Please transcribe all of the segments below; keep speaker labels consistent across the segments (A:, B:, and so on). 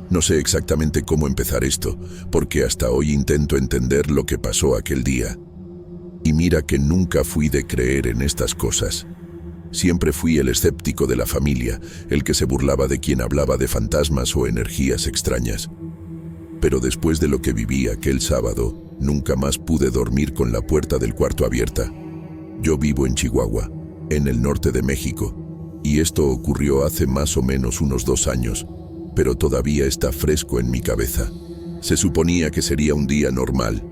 A: No sé exactamente cómo empezar esto, porque hasta hoy intento entender lo que pasó aquel día. Y mira que nunca fui de creer en estas cosas. Siempre fui el escéptico de la familia, el que se burlaba de quien hablaba de fantasmas o energías extrañas. Pero después de lo que viví aquel sábado, nunca más pude dormir con la puerta del cuarto abierta. Yo vivo en Chihuahua, en el norte de México, y esto ocurrió hace más o menos unos 2 años, pero todavía está fresco en mi cabeza. Se suponía que sería un día normal.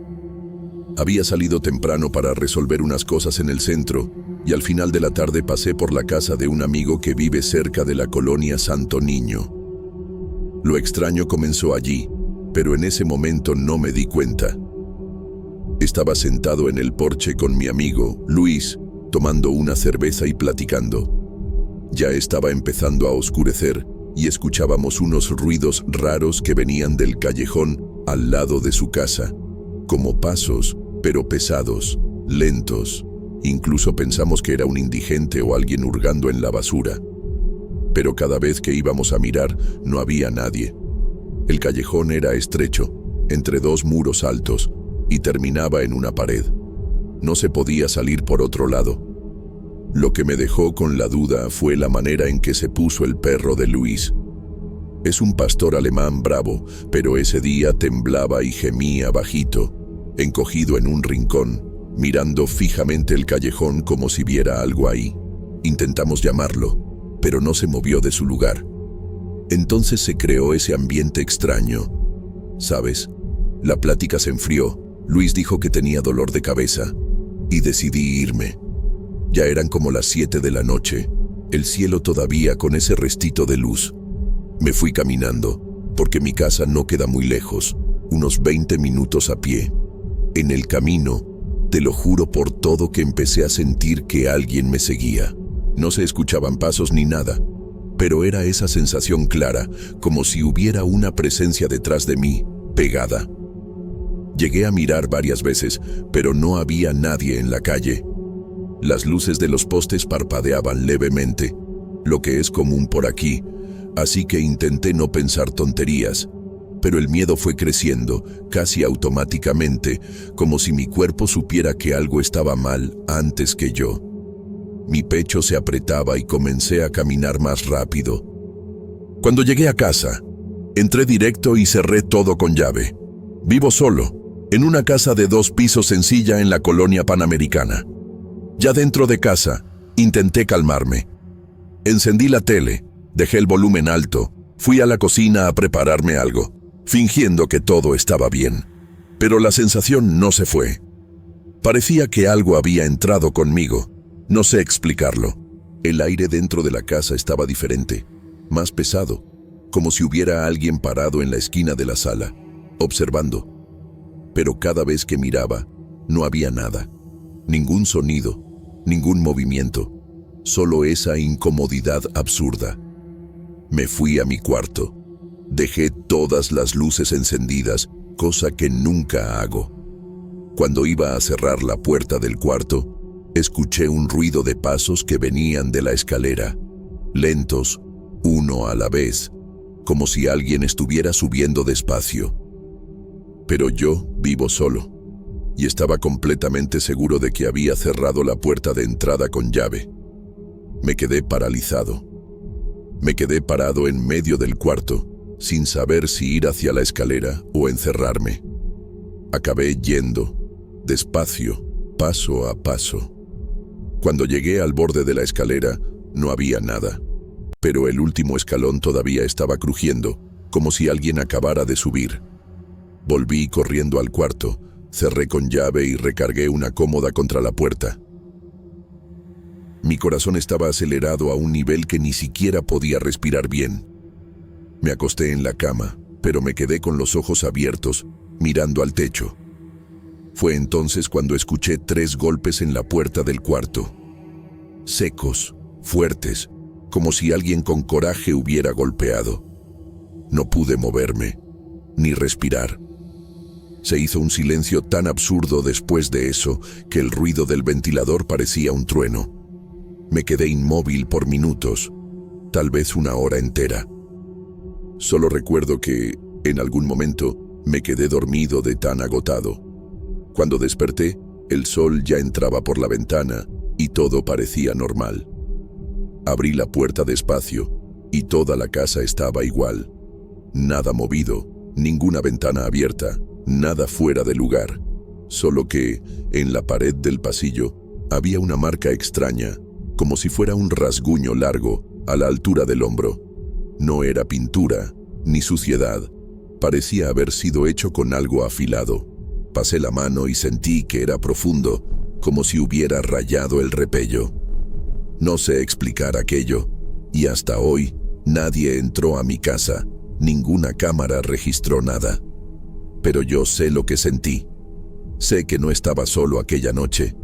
A: Había salido temprano para resolver unas cosas en el centro, y al final de la tarde pasé por la casa de un amigo que vive cerca de la colonia Santo Niño. Lo extraño comenzó allí, pero en ese momento no me di cuenta. Estaba sentado en el porche con mi amigo, Luis, tomando una cerveza y platicando. Ya estaba empezando a oscurecer y escuchábamos unos ruidos raros que venían del callejón al lado de su casa, como pasos, pero pesados, lentos. Incluso pensamos que era un indigente o alguien hurgando en la basura. Pero cada vez que íbamos a mirar, no había nadie. El callejón era estrecho, entre 2 muros altos, y terminaba en una pared. No se podía salir por otro lado. Lo que me dejó con la duda fue la manera en que se puso el perro de Luis. Es un pastor alemán bravo, pero ese día temblaba y gemía bajito, encogido en un rincón, mirando fijamente el callejón como si viera algo ahí. Intentamos llamarlo, pero no se movió de su lugar. Entonces se creó ese ambiente extraño. ¿Sabes? La plática se enfrió. Luis dijo que tenía dolor de cabeza, y decidí irme. Ya eran como las 7 de la noche, el cielo todavía con ese restito de luz. Me fui caminando, porque mi casa no queda muy lejos, unos 20 minutos a pie. En el camino, te lo juro por todo que empecé a sentir que alguien me seguía. No se escuchaban pasos ni nada, pero era esa sensación clara, como si hubiera una presencia detrás de mí, pegada. Llegué a mirar varias veces, pero no había nadie en la calle. Las luces de los postes parpadeaban levemente, lo que es común por aquí, así que intenté no pensar tonterías, pero el miedo fue creciendo, casi automáticamente, como si mi cuerpo supiera que algo estaba mal antes que yo. Mi pecho se apretaba y comencé a caminar más rápido. Cuando llegué a casa, entré directo y cerré todo con llave. Vivo solo, en una casa de 2 pisos sencilla en la colonia Panamericana. Ya dentro de casa, intenté calmarme. Encendí la tele, dejé el volumen alto, fui a la cocina a prepararme algo, fingiendo que todo estaba bien. Pero la sensación no se fue. Parecía que algo había entrado conmigo. No sé explicarlo. El aire dentro de la casa estaba diferente, más pesado, como si hubiera alguien parado en la esquina de la sala, observando. Pero cada vez que miraba, no había nada. Ningún sonido, ningún movimiento, solo esa incomodidad absurda. Me fui a mi cuarto. Dejé todas las luces encendidas, cosa que nunca hago. Cuando iba a cerrar la puerta del cuarto, escuché un ruido de pasos que venían de la escalera, lentos, uno a la vez, como si alguien estuviera subiendo despacio. Pero yo vivo solo, y estaba completamente seguro de que había cerrado la puerta de entrada con llave. Me quedé paralizado. Me quedé parado en medio del cuarto, sin saber si ir hacia la escalera o encerrarme. Acabé yendo, despacio, paso a paso. Cuando llegué al borde de la escalera, no había nada, pero el último escalón todavía estaba crujiendo, como si alguien acabara de subir. Volví corriendo al cuarto, cerré con llave y recargué una cómoda contra la puerta. Mi corazón estaba acelerado a un nivel que ni siquiera podía respirar bien. Me acosté en la cama, pero me quedé con los ojos abiertos, mirando al techo. Fue entonces cuando escuché 3 golpes en la puerta del cuarto. Secos, fuertes, como si alguien con coraje hubiera golpeado. No pude moverme, ni respirar. Se hizo un silencio tan absurdo después de eso que el ruido del ventilador parecía un trueno. Me quedé inmóvil por minutos, tal vez 1 hora entera. Solo recuerdo que, en algún momento, me quedé dormido de tan agotado. Cuando desperté, el sol ya entraba por la ventana y todo parecía normal. Abrí la puerta despacio y toda la casa estaba igual. Nada movido, ninguna ventana abierta, nada fuera de lugar. Solo que, en la pared del pasillo, había una marca extraña, como si fuera un rasguño largo a la altura del hombro. No era pintura, ni suciedad. Parecía haber sido hecho con algo afilado. Pasé la mano y sentí que era profundo, como si hubiera rayado el repello. No sé explicar aquello, y hasta hoy nadie entró a mi casa, ninguna cámara registró nada. Pero yo sé lo que sentí. Sé que no estaba solo aquella noche.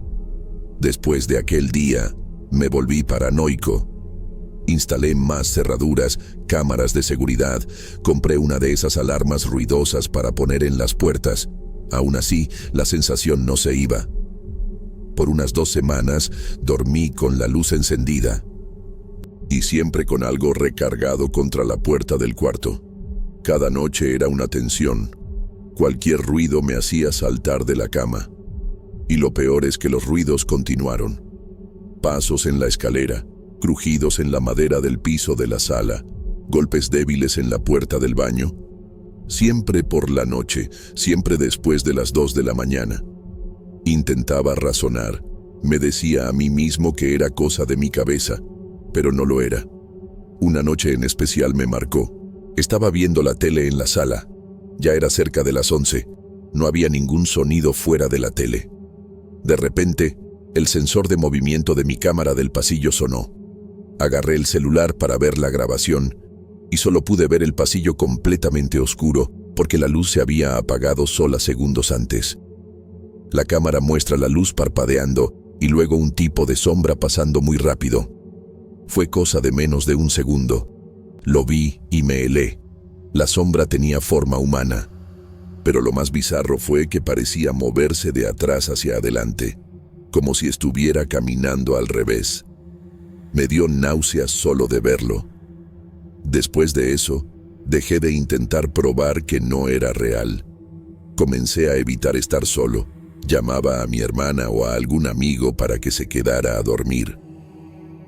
A: Después de aquel día, me volví paranoico. Instalé más cerraduras, cámaras de seguridad, compré una de esas alarmas ruidosas para poner en las puertas. Aún así, la sensación no se iba. Por unas 2 semanas, dormí con la luz encendida. Y siempre con algo recargado contra la puerta del cuarto. Cada noche era una tensión. Cualquier ruido me hacía saltar de la cama. Y lo peor es que los ruidos continuaron. Pasos en la escalera, crujidos en la madera del piso de la sala, golpes débiles en la puerta del baño. Siempre por la noche, siempre después de las 2 de la mañana. Intentaba razonar. Me decía a mí mismo que era cosa de mi cabeza, pero no lo era. Una noche en especial me marcó. Estaba viendo la tele en la sala. Ya era cerca de las 11. No había ningún sonido fuera de la tele. De repente, el sensor de movimiento de mi cámara del pasillo sonó. Agarré el celular para ver la grabación y solo pude ver el pasillo completamente oscuro porque la luz se había apagado sola segundos antes. La cámara muestra la luz parpadeando y luego un tipo de sombra pasando muy rápido. Fue cosa de menos de 1 segundo. Lo vi y me helé. La sombra tenía forma humana, pero lo más bizarro fue que parecía moverse de atrás hacia adelante, como si estuviera caminando al revés. Me dio náuseas solo de verlo. Después de eso, dejé de intentar probar que no era real. Comencé a evitar estar solo. Llamaba a mi hermana o a algún amigo para que se quedara a dormir.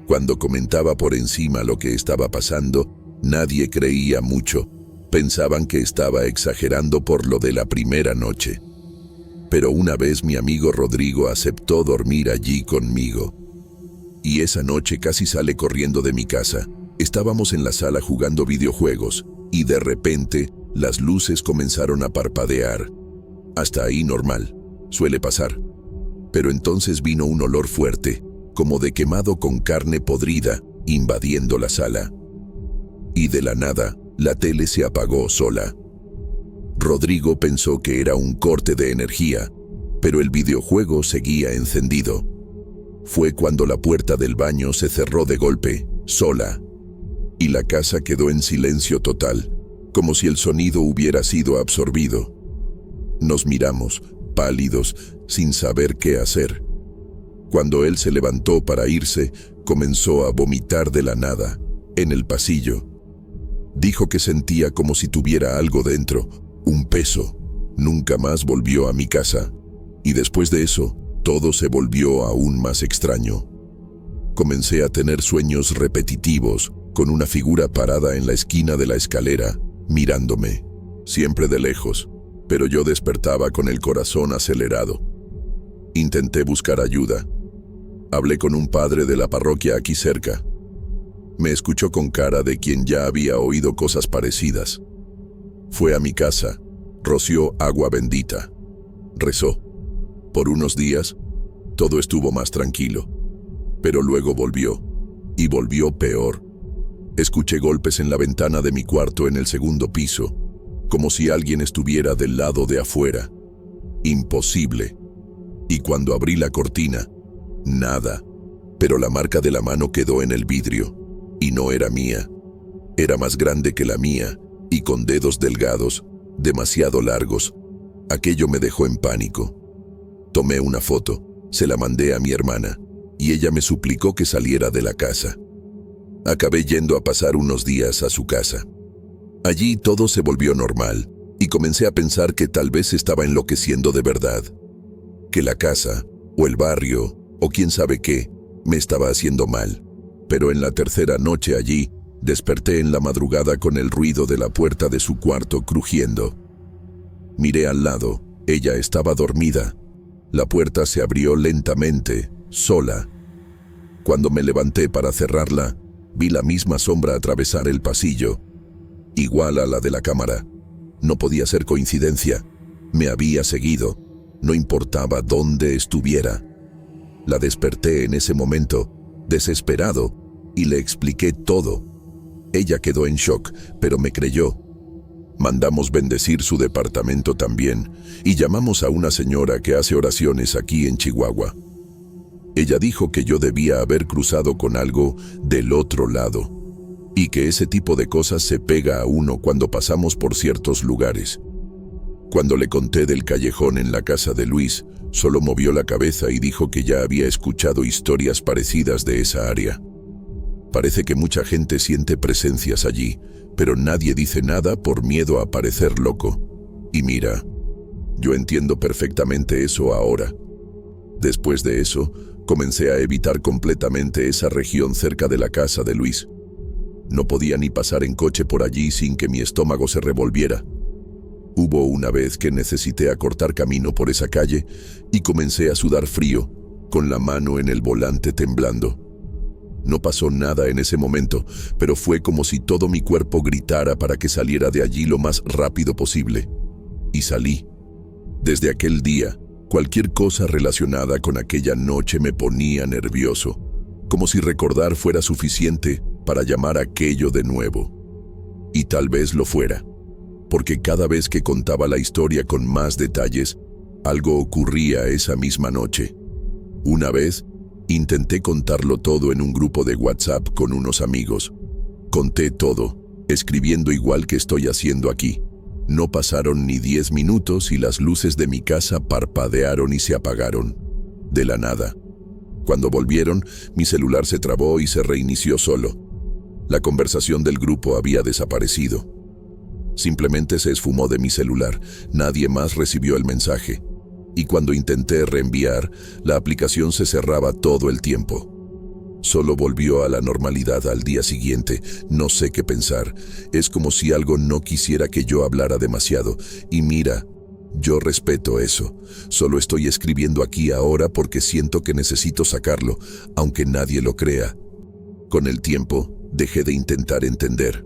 A: Cuando comentaba por encima lo que estaba pasando, nadie creía mucho. Pensaban que estaba exagerando por lo de la primera noche. Pero una vez mi amigo Rodrigo aceptó dormir allí conmigo. Y esa noche casi sale corriendo de mi casa. Estábamos en la sala jugando videojuegos y de repente las luces comenzaron a parpadear. Hasta ahí normal, suele pasar. Pero entonces vino un olor fuerte, como de quemado con carne podrida, invadiendo la sala. Y de la nada, la tele se apagó sola. Rodrigo pensó que era un corte de energía, pero el videojuego seguía encendido. Fue cuando la puerta del baño se cerró de golpe, sola, y la casa quedó en silencio total, como si el sonido hubiera sido absorbido. Nos miramos, pálidos, sin saber qué hacer. Cuando él se levantó para irse, comenzó a vomitar de la nada, en el pasillo. Dijo que sentía como si tuviera algo dentro, un peso. Nunca más volvió a mi casa. Y después de eso, todo se volvió aún más extraño. Comencé a tener sueños repetitivos, con una figura parada en la esquina de la escalera, mirándome, siempre de lejos, pero yo despertaba con el corazón acelerado. Intenté buscar ayuda. Hablé con un padre de la parroquia aquí cerca. Me escuchó con cara de quien ya había oído cosas parecidas. Fue a mi casa, roció agua bendita, rezó. Por unos días, todo estuvo más tranquilo, pero luego volvió, y volvió peor. Escuché golpes en la ventana de mi cuarto en el 2º piso, como si alguien estuviera del lado de afuera. Imposible. Y cuando abrí la cortina, nada, pero la marca de la mano quedó en el vidrio. Y no era mía. Era más grande que la mía y con dedos delgados, demasiado largos. Aquello me dejó en pánico. Tomé una foto, se la mandé a mi hermana y ella me suplicó que saliera de la casa. Acabé yendo a pasar unos días a su casa. Allí todo se volvió normal y comencé a pensar que tal vez estaba enloqueciendo de verdad, que la casa, o el barrio, o quién sabe qué, me estaba haciendo mal. Pero en la tercera noche allí, desperté en la madrugada con el ruido de la puerta de su cuarto crujiendo. Miré al lado, ella estaba dormida. La puerta se abrió lentamente, sola. Cuando me levanté para cerrarla, vi la misma sombra atravesar el pasillo, igual a la de la cámara. No podía ser coincidencia. Me había seguido, no importaba dónde estuviera. La desperté en ese momento, desesperado, y le expliqué todo. Ella quedó en shock, pero me creyó. Mandamos bendecir su departamento también, y llamamos a una señora que hace oraciones aquí en Chihuahua. Ella dijo que yo debía haber cruzado con algo del otro lado, y que ese tipo de cosas se pega a uno cuando pasamos por ciertos lugares. Cuando le conté del callejón en la casa de Luis, solo movió la cabeza y dijo que ya había escuchado historias parecidas de esa área. Parece que mucha gente siente presencias allí, pero nadie dice nada por miedo a parecer loco. Y mira, yo entiendo perfectamente eso ahora. Después de eso, comencé a evitar completamente esa región cerca de la casa de Luis. No podía ni pasar en coche por allí sin que mi estómago se revolviera. Hubo una vez que necesité acortar camino por esa calle y comencé a sudar frío, con la mano en el volante temblando. No pasó nada en ese momento, pero fue como si todo mi cuerpo gritara para que saliera de allí lo más rápido posible. Y salí. Desde aquel día, cualquier cosa relacionada con aquella noche me ponía nervioso, como si recordar fuera suficiente para llamar aquello de nuevo. Y tal vez lo fuera, porque cada vez que contaba la historia con más detalles, algo ocurría esa misma noche. Una vez, intenté contarlo todo en un grupo de WhatsApp con unos amigos. Conté todo, escribiendo igual que estoy haciendo aquí. No pasaron ni 10 minutos y las luces de mi casa parpadearon y se apagaron. De la nada. Cuando volvieron, mi celular se trabó y se reinició solo. La conversación del grupo había desaparecido. Simplemente se esfumó de mi celular. Nadie más recibió el mensaje. Y cuando intenté reenviar, la aplicación se cerraba todo el tiempo. Solo volvió a la normalidad al día siguiente. No sé qué pensar. Es como si algo no quisiera que yo hablara demasiado. Y mira, yo respeto eso. Solo estoy escribiendo aquí ahora porque siento que necesito sacarlo, aunque nadie lo crea. Con el tiempo, dejé de intentar entender.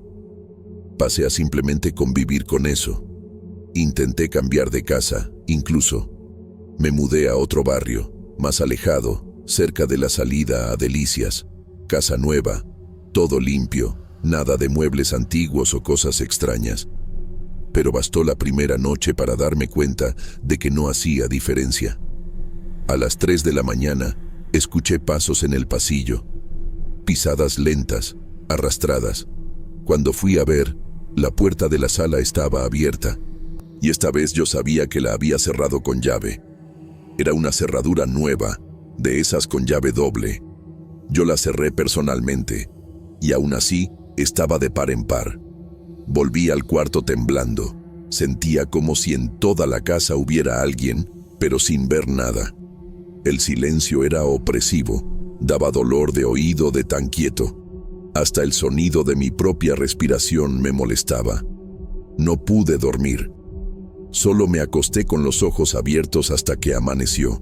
A: Pasé a simplemente convivir con eso. Intenté cambiar de casa, incluso. Me mudé a otro barrio, más alejado, cerca de la salida a Delicias. Casa nueva, todo limpio, nada de muebles antiguos o cosas extrañas. Pero bastó la primera noche para darme cuenta de que no hacía diferencia. A las 3 de la mañana, escuché pasos en el pasillo. Pisadas lentas, arrastradas. Cuando fui a ver, la puerta de la sala estaba abierta. Y esta vez yo sabía que la había cerrado con llave. Era una cerradura nueva, de esas con llave doble. Yo la cerré personalmente, y aún así estaba de par en par. Volví al cuarto temblando. Sentía como si en toda la casa hubiera alguien, pero sin ver nada. El silencio era opresivo, daba dolor de oído de tan quieto. Hasta el sonido de mi propia respiración me molestaba. No pude dormir. Solo me acosté con los ojos abiertos hasta que amaneció.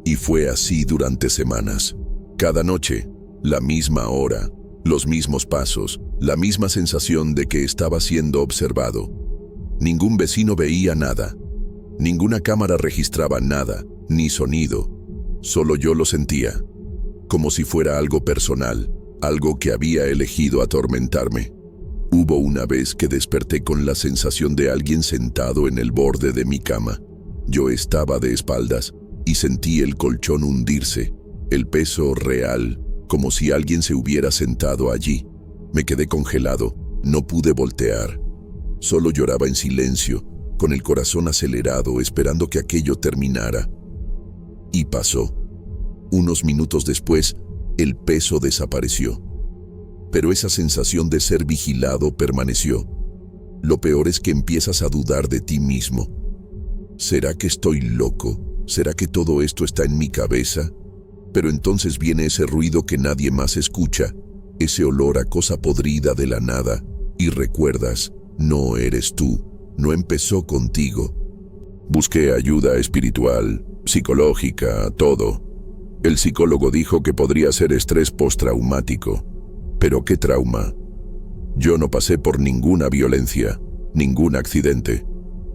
A: Y fue así durante semanas. Cada noche, la misma hora, los mismos pasos, la misma sensación de que estaba siendo observado. Ningún vecino veía nada. Ninguna cámara registraba nada, ni sonido. Solo yo lo sentía, como si fuera algo personal, algo que había elegido atormentarme. Hubo una vez que desperté con la sensación de alguien sentado en el borde de mi cama. Yo estaba de espaldas y sentí el colchón hundirse, el peso real, como si alguien se hubiera sentado allí. Me quedé congelado, no pude voltear. Solo lloraba en silencio, con el corazón acelerado, esperando que aquello terminara. Y pasó. Unos minutos después, el peso desapareció. Pero esa sensación de ser vigilado permaneció. Lo peor es que empiezas a dudar de ti mismo. ¿Será que estoy loco? ¿Será que todo esto está en mi cabeza? Pero entonces viene ese ruido que nadie más escucha, ese olor a cosa podrida de la nada, y recuerdas, no eres tú, no empezó contigo. Busqué ayuda espiritual, psicológica, todo. El psicólogo dijo que podría ser estrés postraumático. ¿Pero qué trauma? Yo no pasé por ninguna violencia, ningún accidente.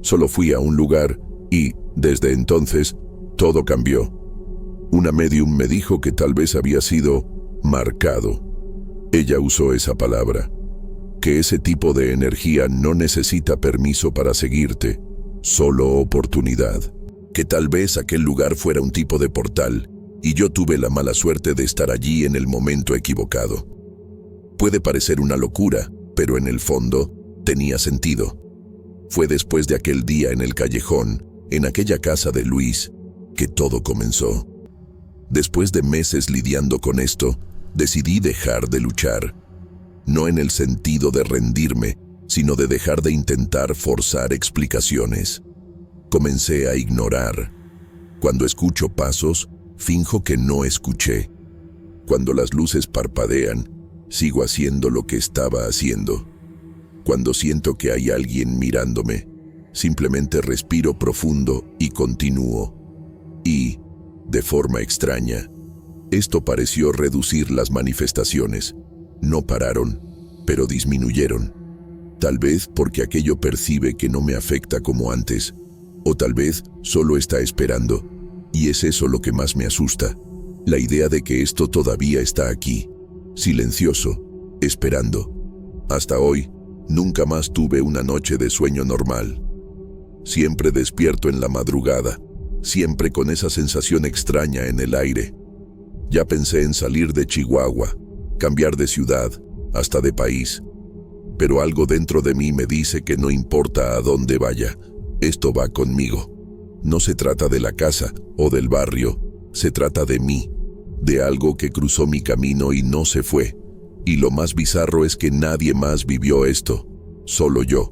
A: Solo fui a un lugar y, desde entonces, todo cambió. Una médium me dijo que tal vez había sido marcado. Ella usó esa palabra. Que ese tipo de energía no necesita permiso para seguirte, solo oportunidad. Que tal vez aquel lugar fuera un tipo de portal y yo tuve la mala suerte de estar allí en el momento equivocado. Puede parecer una locura, pero en el fondo tenía sentido. Fue después de aquel día en el callejón, en aquella casa de Luis, que todo comenzó. Después de meses lidiando con esto, decidí dejar de luchar. No en el sentido de rendirme, sino de dejar de intentar forzar explicaciones. Comencé a ignorar. Cuando escucho pasos, finjo que no escuché. Cuando las luces parpadean, sigo haciendo lo que estaba haciendo. Cuando siento que hay alguien mirándome, simplemente respiro profundo y continúo. Y, de forma extraña, esto pareció reducir las manifestaciones. No pararon, pero disminuyeron. Tal vez porque aquello percibe que no me afecta como antes, o tal vez solo está esperando, y es eso lo que más me asusta, la idea de que esto todavía está aquí, silencioso, esperando. Hasta hoy, nunca más tuve una noche de sueño normal. Siempre despierto en la madrugada, siempre con esa sensación extraña en el aire. Ya pensé en salir de Chihuahua, cambiar de ciudad, hasta de país. Pero algo dentro de mí me dice que no importa a dónde vaya, esto va conmigo. No se trata de la casa o del barrio, se trata de mí, de algo que cruzó mi camino y no se fue. Y lo más bizarro es que nadie más vivió esto, solo yo.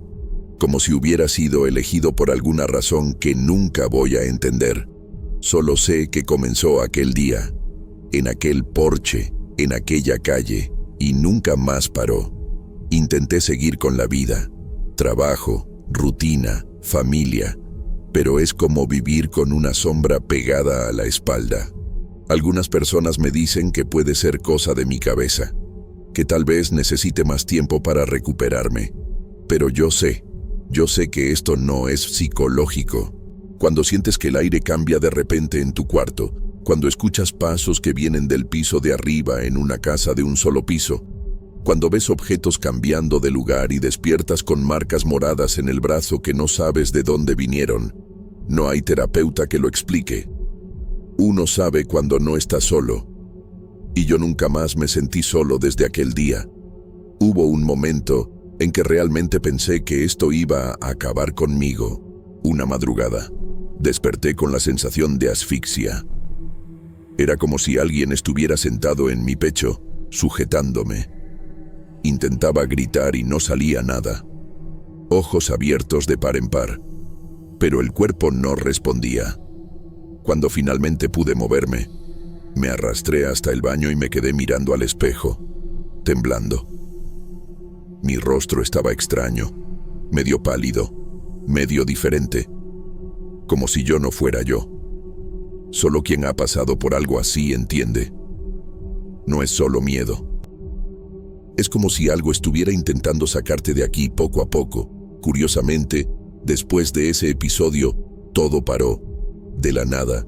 A: Como si hubiera sido elegido por alguna razón que nunca voy a entender. Solo sé que comenzó aquel día, en aquel porche, en aquella calle, y nunca más paró. Intenté seguir con la vida, trabajo, rutina, familia, pero es como vivir con una sombra pegada a la espalda. Algunas personas me dicen que puede ser cosa de mi cabeza, que tal vez necesite más tiempo para recuperarme, pero yo sé que esto no es psicológico. Cuando sientes que el aire cambia de repente en tu cuarto, cuando escuchas pasos que vienen del piso de arriba en una casa de un solo piso, cuando ves objetos cambiando de lugar y despiertas con marcas moradas en el brazo que no sabes de dónde vinieron, no hay terapeuta que lo explique. Uno sabe cuando no está solo. Y yo nunca más me sentí solo desde aquel día. Hubo un momento en que realmente pensé que esto iba a acabar conmigo. Una madrugada, desperté con la sensación de asfixia. Era como si alguien estuviera sentado en mi pecho, sujetándome. Intentaba gritar y no salía nada. Ojos abiertos de par en par, pero el cuerpo no respondía. Cuando finalmente pude moverme, me arrastré hasta el baño y me quedé mirando al espejo, temblando. Mi rostro estaba extraño, medio pálido, medio diferente, como si yo no fuera yo. Solo quien ha pasado por algo así entiende. No es solo miedo. Es como si algo estuviera intentando sacarte de aquí poco a poco. Curiosamente, después de ese episodio, todo paró. De la nada,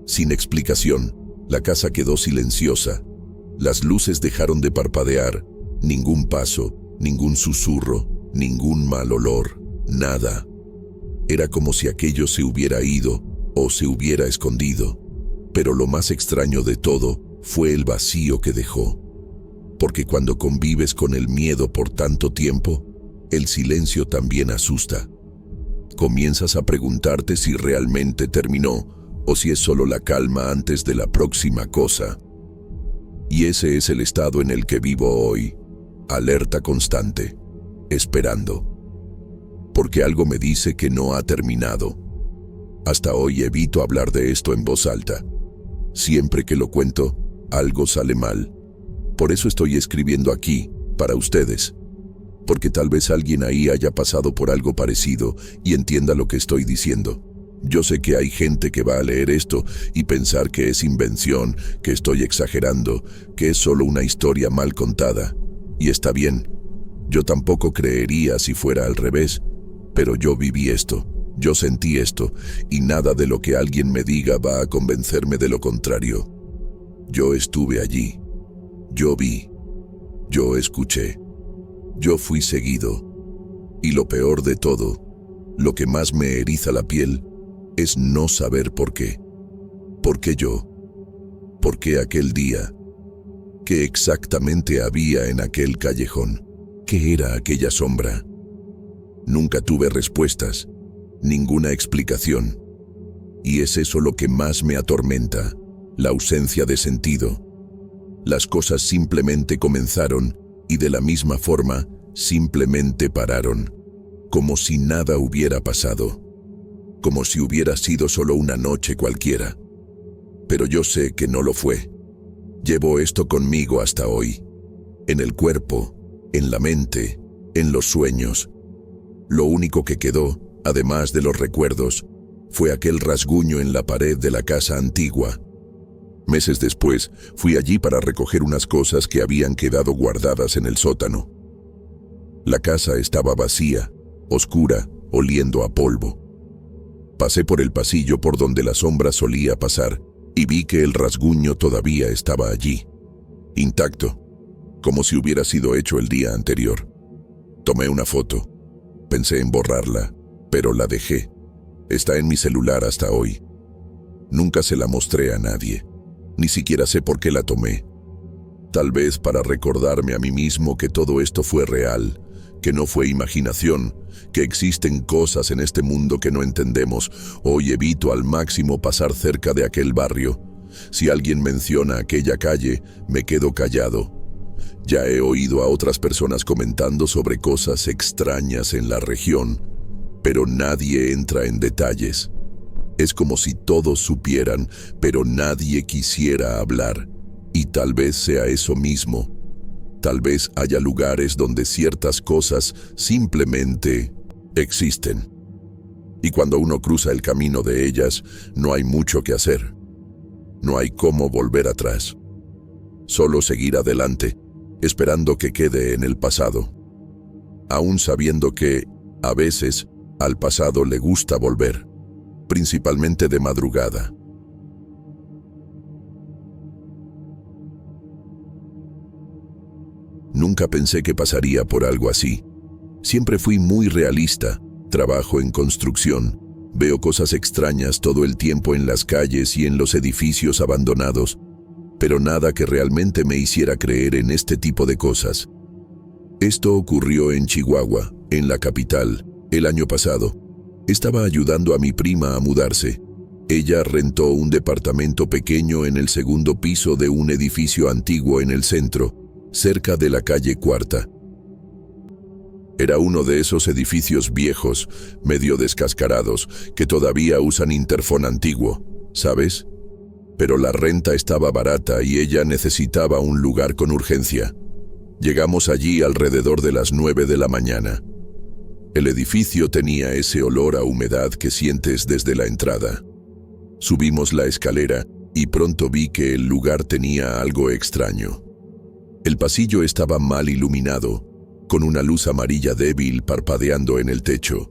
A: sin explicación, la casa quedó silenciosa. Las luces dejaron de parpadear. Ningún paso, ningún susurro, ningún mal olor, nada. Era como si aquello se hubiera ido o se hubiera escondido. Pero lo más extraño de todo fue el vacío que dejó. Porque cuando convives con el miedo por tanto tiempo, el silencio también asusta. Comienzas a preguntarte si realmente terminó o si es solo la calma antes de la próxima cosa. Y ese es el estado en el que vivo hoy, alerta constante, esperando. porque algo me dice que no ha terminado. Hasta hoy evito hablar de esto en voz alta. Siempre que lo cuento, algo sale mal. Por eso estoy escribiendo aquí, para ustedes. Porque tal vez alguien ahí haya pasado por algo parecido y entienda lo que estoy diciendo. Yo sé que hay gente que va a leer esto y pensar que es invención, que estoy exagerando, que es solo una historia mal contada. Y está bien. Yo tampoco creería si fuera al revés, pero yo viví esto, yo sentí esto, y nada de lo que alguien me diga va a convencerme de lo contrario. Yo estuve allí, yo vi, yo escuché, yo fui seguido. Y lo peor de todo, lo que más me eriza la piel, es no saber por qué. ¿Por qué yo? ¿Por qué aquel día? ¿Qué exactamente había en aquel callejón? ¿Qué era aquella sombra? Nunca tuve respuestas, ninguna explicación. Y es eso lo que más me atormenta, la ausencia de sentido. Las cosas simplemente comenzaron y de la misma forma simplemente pararon, como si nada hubiera pasado, como si hubiera sido solo una noche cualquiera. Pero yo sé que no lo fue. Llevo esto conmigo hasta hoy, en el cuerpo, en la mente, en los sueños. Lo único que quedó, además de los recuerdos, fue aquel rasguño en la pared de la casa antigua. Meses después, fui allí para recoger unas cosas que habían quedado guardadas en el sótano. La casa estaba vacía, oscura, oliendo a polvo. Pasé por el pasillo por donde la sombra solía pasar y vi que el rasguño todavía estaba allí, intacto, como si hubiera sido hecho el día anterior. Tomé una foto. Pensé en borrarla, pero la dejé. Está en mi celular hasta hoy. Nunca se la mostré a nadie. Ni siquiera sé por qué la tomé. Tal vez para recordarme a mí mismo que todo esto fue real, que no fue imaginación, que existen cosas en este mundo que no entendemos. Hoy evito al máximo pasar cerca de aquel barrio. Si alguien menciona aquella calle, me quedo callado. Ya he oído a otras personas comentando sobre cosas extrañas en la región, pero nadie entra en detalles. Es como si todos supieran, pero nadie quisiera hablar. Y tal vez sea eso mismo. Tal vez haya lugares donde ciertas cosas simplemente existen. Y cuando uno cruza el camino de ellas, no hay mucho que hacer. No hay cómo volver atrás. Solo seguir adelante, esperando que quede en el pasado. Aún sabiendo que, a veces, al pasado le gusta volver, principalmente de madrugada. Nunca pensé que pasaría por algo así. Siempre fui muy realista, trabajo en construcción, veo cosas extrañas todo el tiempo en las calles y en los edificios abandonados, pero nada que realmente me hiciera creer en este tipo de cosas. Esto ocurrió en Chihuahua, en la capital, el año pasado. Estaba ayudando a mi prima a mudarse. Ella rentó un departamento pequeño en el segundo piso de un edificio antiguo en el centro, cerca de la calle Cuarta. Era uno de esos edificios viejos, medio descascarados, que todavía usan interfón antiguo, ¿sabes? Pero la renta estaba barata y ella necesitaba un lugar con urgencia. Llegamos allí alrededor de las 9 de la mañana. El edificio tenía ese olor a humedad que sientes desde la entrada. Subimos la escalera y pronto vi que el lugar tenía algo extraño. El pasillo estaba mal iluminado, con una luz amarilla débil parpadeando en el techo.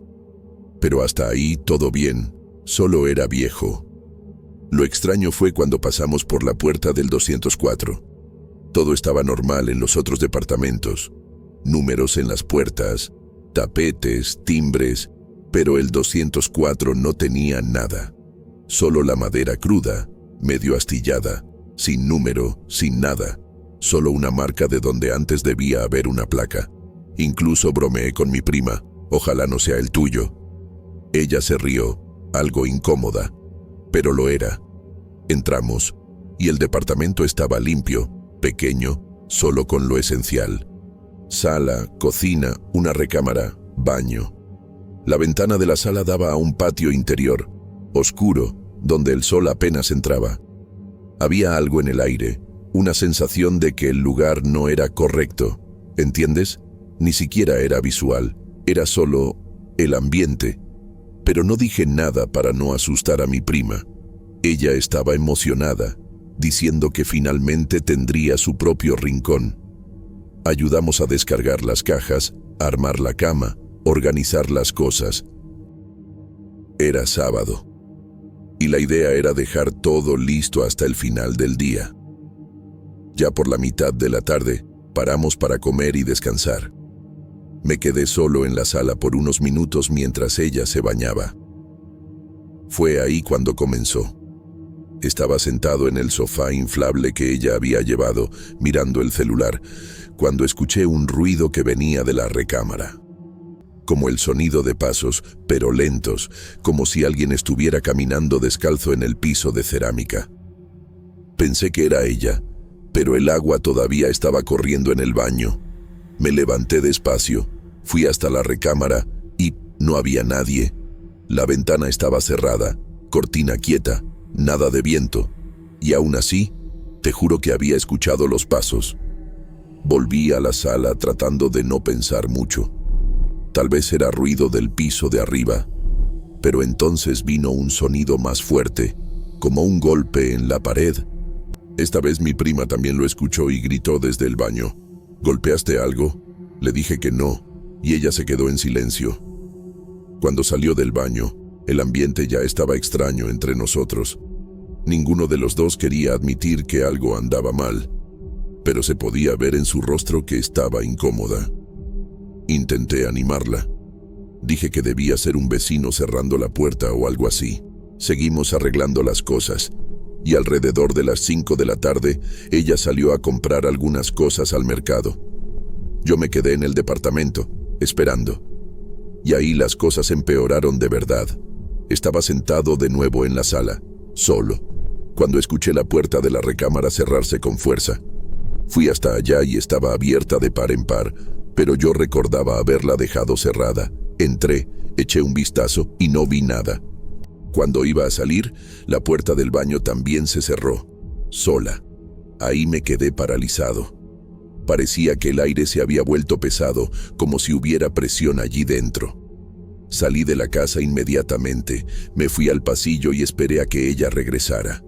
A: Pero hasta ahí todo bien, solo era viejo. Lo extraño fue cuando pasamos por la puerta del 204. Todo estaba normal en los otros departamentos. Números en las puertas, tapetes, timbres, pero el 204 no tenía nada. Solo la madera cruda, medio astillada, sin número, sin nada. Solo una marca de donde antes debía haber una placa. Incluso bromeé con mi prima, ojalá no sea el tuyo. Ella se rió, algo incómoda, pero lo era. Entramos, y el departamento estaba limpio, pequeño, solo con lo esencial. Sala, cocina, una recámara, baño. La ventana de la sala daba a un patio interior, oscuro, donde el sol apenas entraba. Había algo en el aire, una sensación de que el lugar no era correcto, ¿entiendes? Ni siquiera era visual, era solo el ambiente. Pero no dije nada para no asustar a mi prima. Ella estaba emocionada, diciendo que finalmente tendría su propio rincón. Ayudamos a descargar las cajas, a armar la cama, organizar las cosas. Era sábado, y la idea era dejar todo listo hasta el final del día. Ya por la mitad de la tarde, paramos para comer y descansar. Me quedé solo en la sala por unos minutos mientras ella se bañaba. Fue ahí cuando comenzó. Estaba sentado en el sofá inflable que ella había llevado, mirando el celular, cuando escuché un ruido que venía de la recámara. Como el sonido de pasos, pero lentos, como si alguien estuviera caminando descalzo en el piso de cerámica. Pensé que era ella, pero el agua todavía estaba corriendo en el baño. Me levanté despacio, fui hasta la recámara y no había nadie. La ventana estaba cerrada, cortina quieta, nada de viento, y aún así, te juro que había escuchado los pasos. Volví a la sala tratando de no pensar mucho. Tal vez era ruido del piso de arriba, pero entonces vino un sonido más fuerte, como un golpe en la pared. Esta vez mi prima también lo escuchó y gritó desde el baño. ¿Golpeaste algo? Le dije que no, y ella se quedó en silencio. Cuando salió del baño, el ambiente ya estaba extraño entre nosotros. Ninguno de los dos quería admitir que algo andaba mal, pero se podía ver en su rostro que estaba incómoda. Intenté animarla. Dije que debía ser un vecino cerrando la puerta o algo así. Seguimos arreglando las cosas, y alrededor de las 5 de la tarde, ella salió a comprar algunas cosas al mercado. Yo me quedé en el departamento, esperando. Y ahí las cosas empeoraron de verdad. Estaba sentado de nuevo en la sala, solo, cuando escuché la puerta de la recámara cerrarse con fuerza. Fui hasta allá y estaba abierta de par en par, pero yo recordaba haberla dejado cerrada. Entré, eché un vistazo y no vi nada. Cuando iba a salir, la puerta del baño también se cerró, sola. Ahí me quedé paralizado. Parecía que el aire se había vuelto pesado, como si hubiera presión allí dentro. Salí de la casa inmediatamente, me fui al pasillo y esperé a que ella regresara.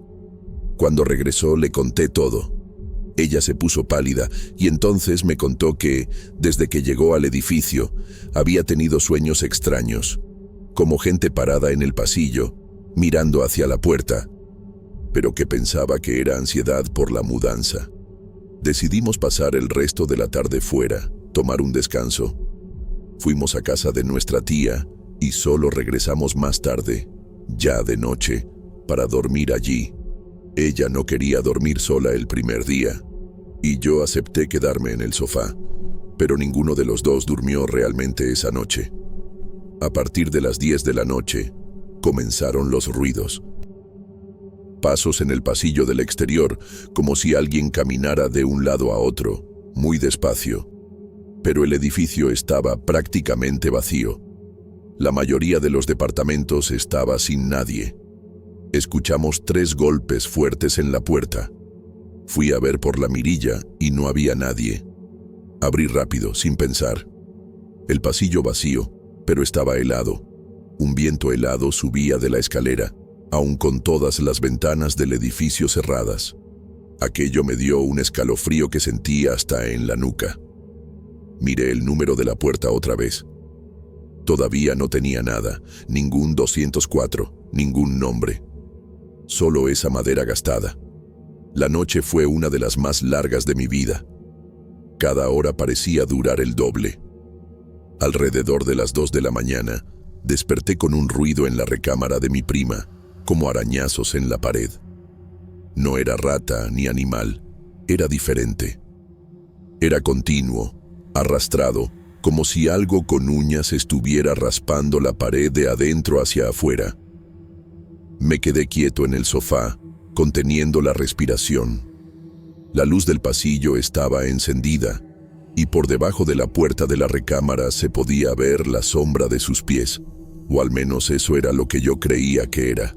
A: Cuando regresó le conté todo. Ella se puso pálida y entonces me contó que, desde que llegó al edificio, había tenido sueños extraños, como gente parada en el pasillo, mirando hacia la puerta, pero que pensaba que era ansiedad por la mudanza. Decidimos pasar el resto de la tarde fuera, tomar un descanso. Fuimos a casa de nuestra tía y solo regresamos más tarde, ya de noche, para dormir allí. Ella no quería dormir sola el primer día, y yo acepté quedarme en el sofá, pero ninguno de los dos durmió realmente esa noche. A partir de las 10 de la noche, comenzaron los ruidos. Pasos en el pasillo del exterior, como si alguien caminara de un lado a otro, muy despacio. Pero el edificio estaba prácticamente vacío. La mayoría de los departamentos estaba sin nadie. Escuchamos 3 golpes fuertes en la puerta. Fui a ver por la mirilla y no había nadie. Abrí rápido, sin pensar. El pasillo vacío, pero estaba helado. Un viento helado subía de la escalera, aun con todas las ventanas del edificio cerradas. Aquello me dio un escalofrío que sentí hasta en la nuca. Miré el número de la puerta otra vez. Todavía no tenía nada, ningún 204, ningún nombre. Solo esa madera gastada. La noche fue una de las más largas de mi vida. Cada hora parecía durar el doble. Alrededor de las 2 de la mañana, desperté con un ruido en la recámara de mi prima, como arañazos en la pared. No era rata ni animal, era diferente. Era continuo, arrastrado, como si algo con uñas estuviera raspando la pared de adentro hacia afuera. Me quedé quieto en el sofá, conteniendo la respiración. La luz del pasillo estaba encendida, y por debajo de la puerta de la recámara se podía ver la sombra de sus pies, o al menos eso era lo que yo creía que era.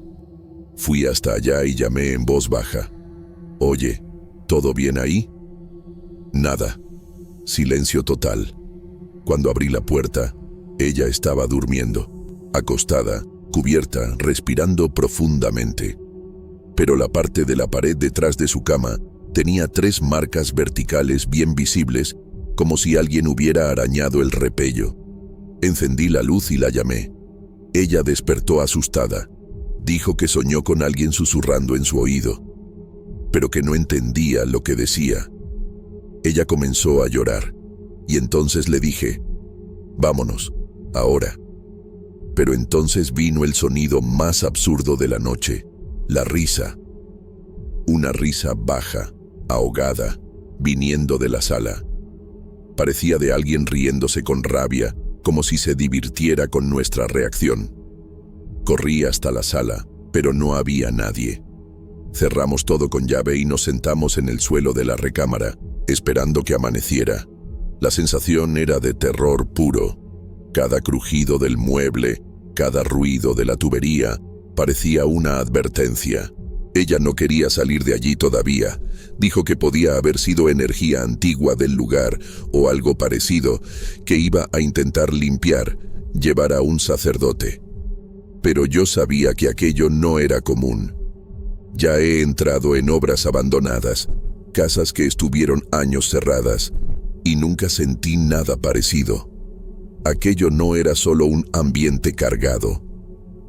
A: Fui hasta allá y llamé en voz baja. «Oye, ¿todo bien ahí?» Nada. Silencio total. Cuando abrí la puerta, ella estaba durmiendo, acostada, cubierta, respirando profundamente. Pero la parte de la pared detrás de su cama tenía 3 marcas verticales bien visibles, como si alguien hubiera arañado el repello. Encendí la luz y la llamé. Ella despertó asustada. Dijo que soñó con alguien susurrando en su oído, pero que no entendía lo que decía. Ella comenzó a llorar, y entonces le dije, «Vámonos, ahora». Pero entonces vino el sonido más absurdo de la noche, la risa. Una risa baja, ahogada, viniendo de la sala. Parecía de alguien riéndose con rabia, como si se divirtiera con nuestra reacción. Corrí hasta la sala, pero no había nadie. Cerramos todo con llave y nos sentamos en el suelo de la recámara, esperando que amaneciera. La sensación era de terror puro. Cada crujido del mueble, cada ruido de la tubería, parecía una advertencia. Ella no quería salir de allí todavía. Dijo que podía haber sido energía antigua del lugar o algo parecido, que iba a intentar limpiar, llevar a un sacerdote. Pero yo sabía que aquello no era común. Ya he entrado en obras abandonadas, casas que estuvieron años cerradas, y nunca sentí nada parecido. Aquello no era solo un ambiente cargado.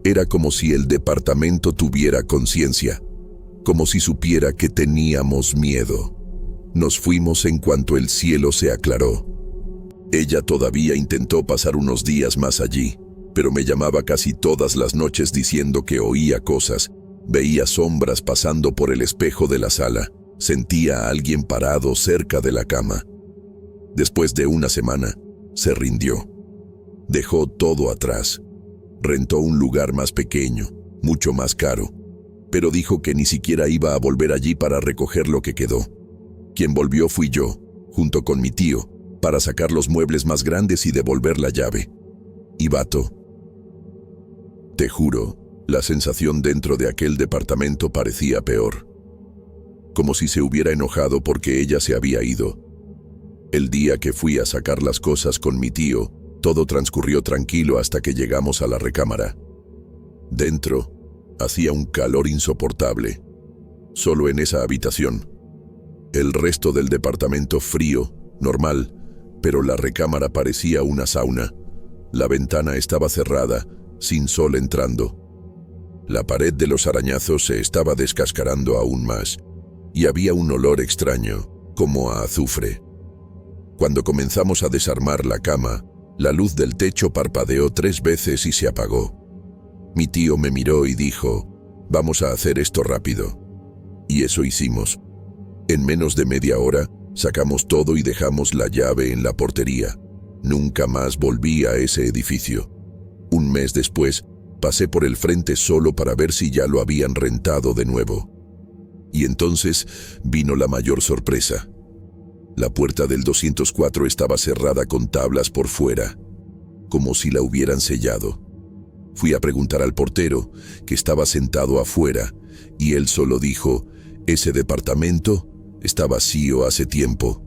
A: Era como si el departamento tuviera conciencia, como si supiera que teníamos miedo. Nos fuimos en cuanto el cielo se aclaró. Ella todavía intentó pasar unos días más allí, pero me llamaba casi todas las noches diciendo que oía cosas, veía sombras pasando por el espejo de la sala, sentía a alguien parado cerca de la cama. Después de una semana, se rindió. Dejó todo atrás. Rentó un lugar más pequeño, mucho más caro, pero dijo que ni siquiera iba a volver allí para recoger lo que quedó. Quien volvió fui yo, junto con mi tío, para sacar los muebles más grandes y devolver la llave. Y Bato. Te juro, la sensación dentro de aquel departamento parecía peor. Como si se hubiera enojado porque ella se había ido. El día que fui a sacar las cosas con mi tío, todo transcurrió tranquilo hasta que llegamos a la recámara. Dentro, hacía un calor insoportable. Solo en esa habitación. El resto del departamento frío, normal, pero la recámara parecía una sauna. La ventana estaba cerrada, sin sol entrando. La pared de los arañazos se estaba descascarando aún más, y había un olor extraño, como a azufre. Cuando comenzamos a desarmar la cama, la luz del techo parpadeó 3 veces y se apagó. Mi tío me miró y dijo, «Vamos a hacer esto rápido». Y eso hicimos. En menos de media hora, sacamos todo y dejamos la llave en la portería. Nunca más volví a ese edificio. Un mes después, pasé por el frente solo para ver si ya lo habían rentado de nuevo. Y entonces vino la mayor sorpresa. La puerta del 204 estaba cerrada con tablas por fuera, como si la hubieran sellado. Fui a preguntar al portero, que estaba sentado afuera, y él solo dijo, «Ese departamento está vacío hace tiempo».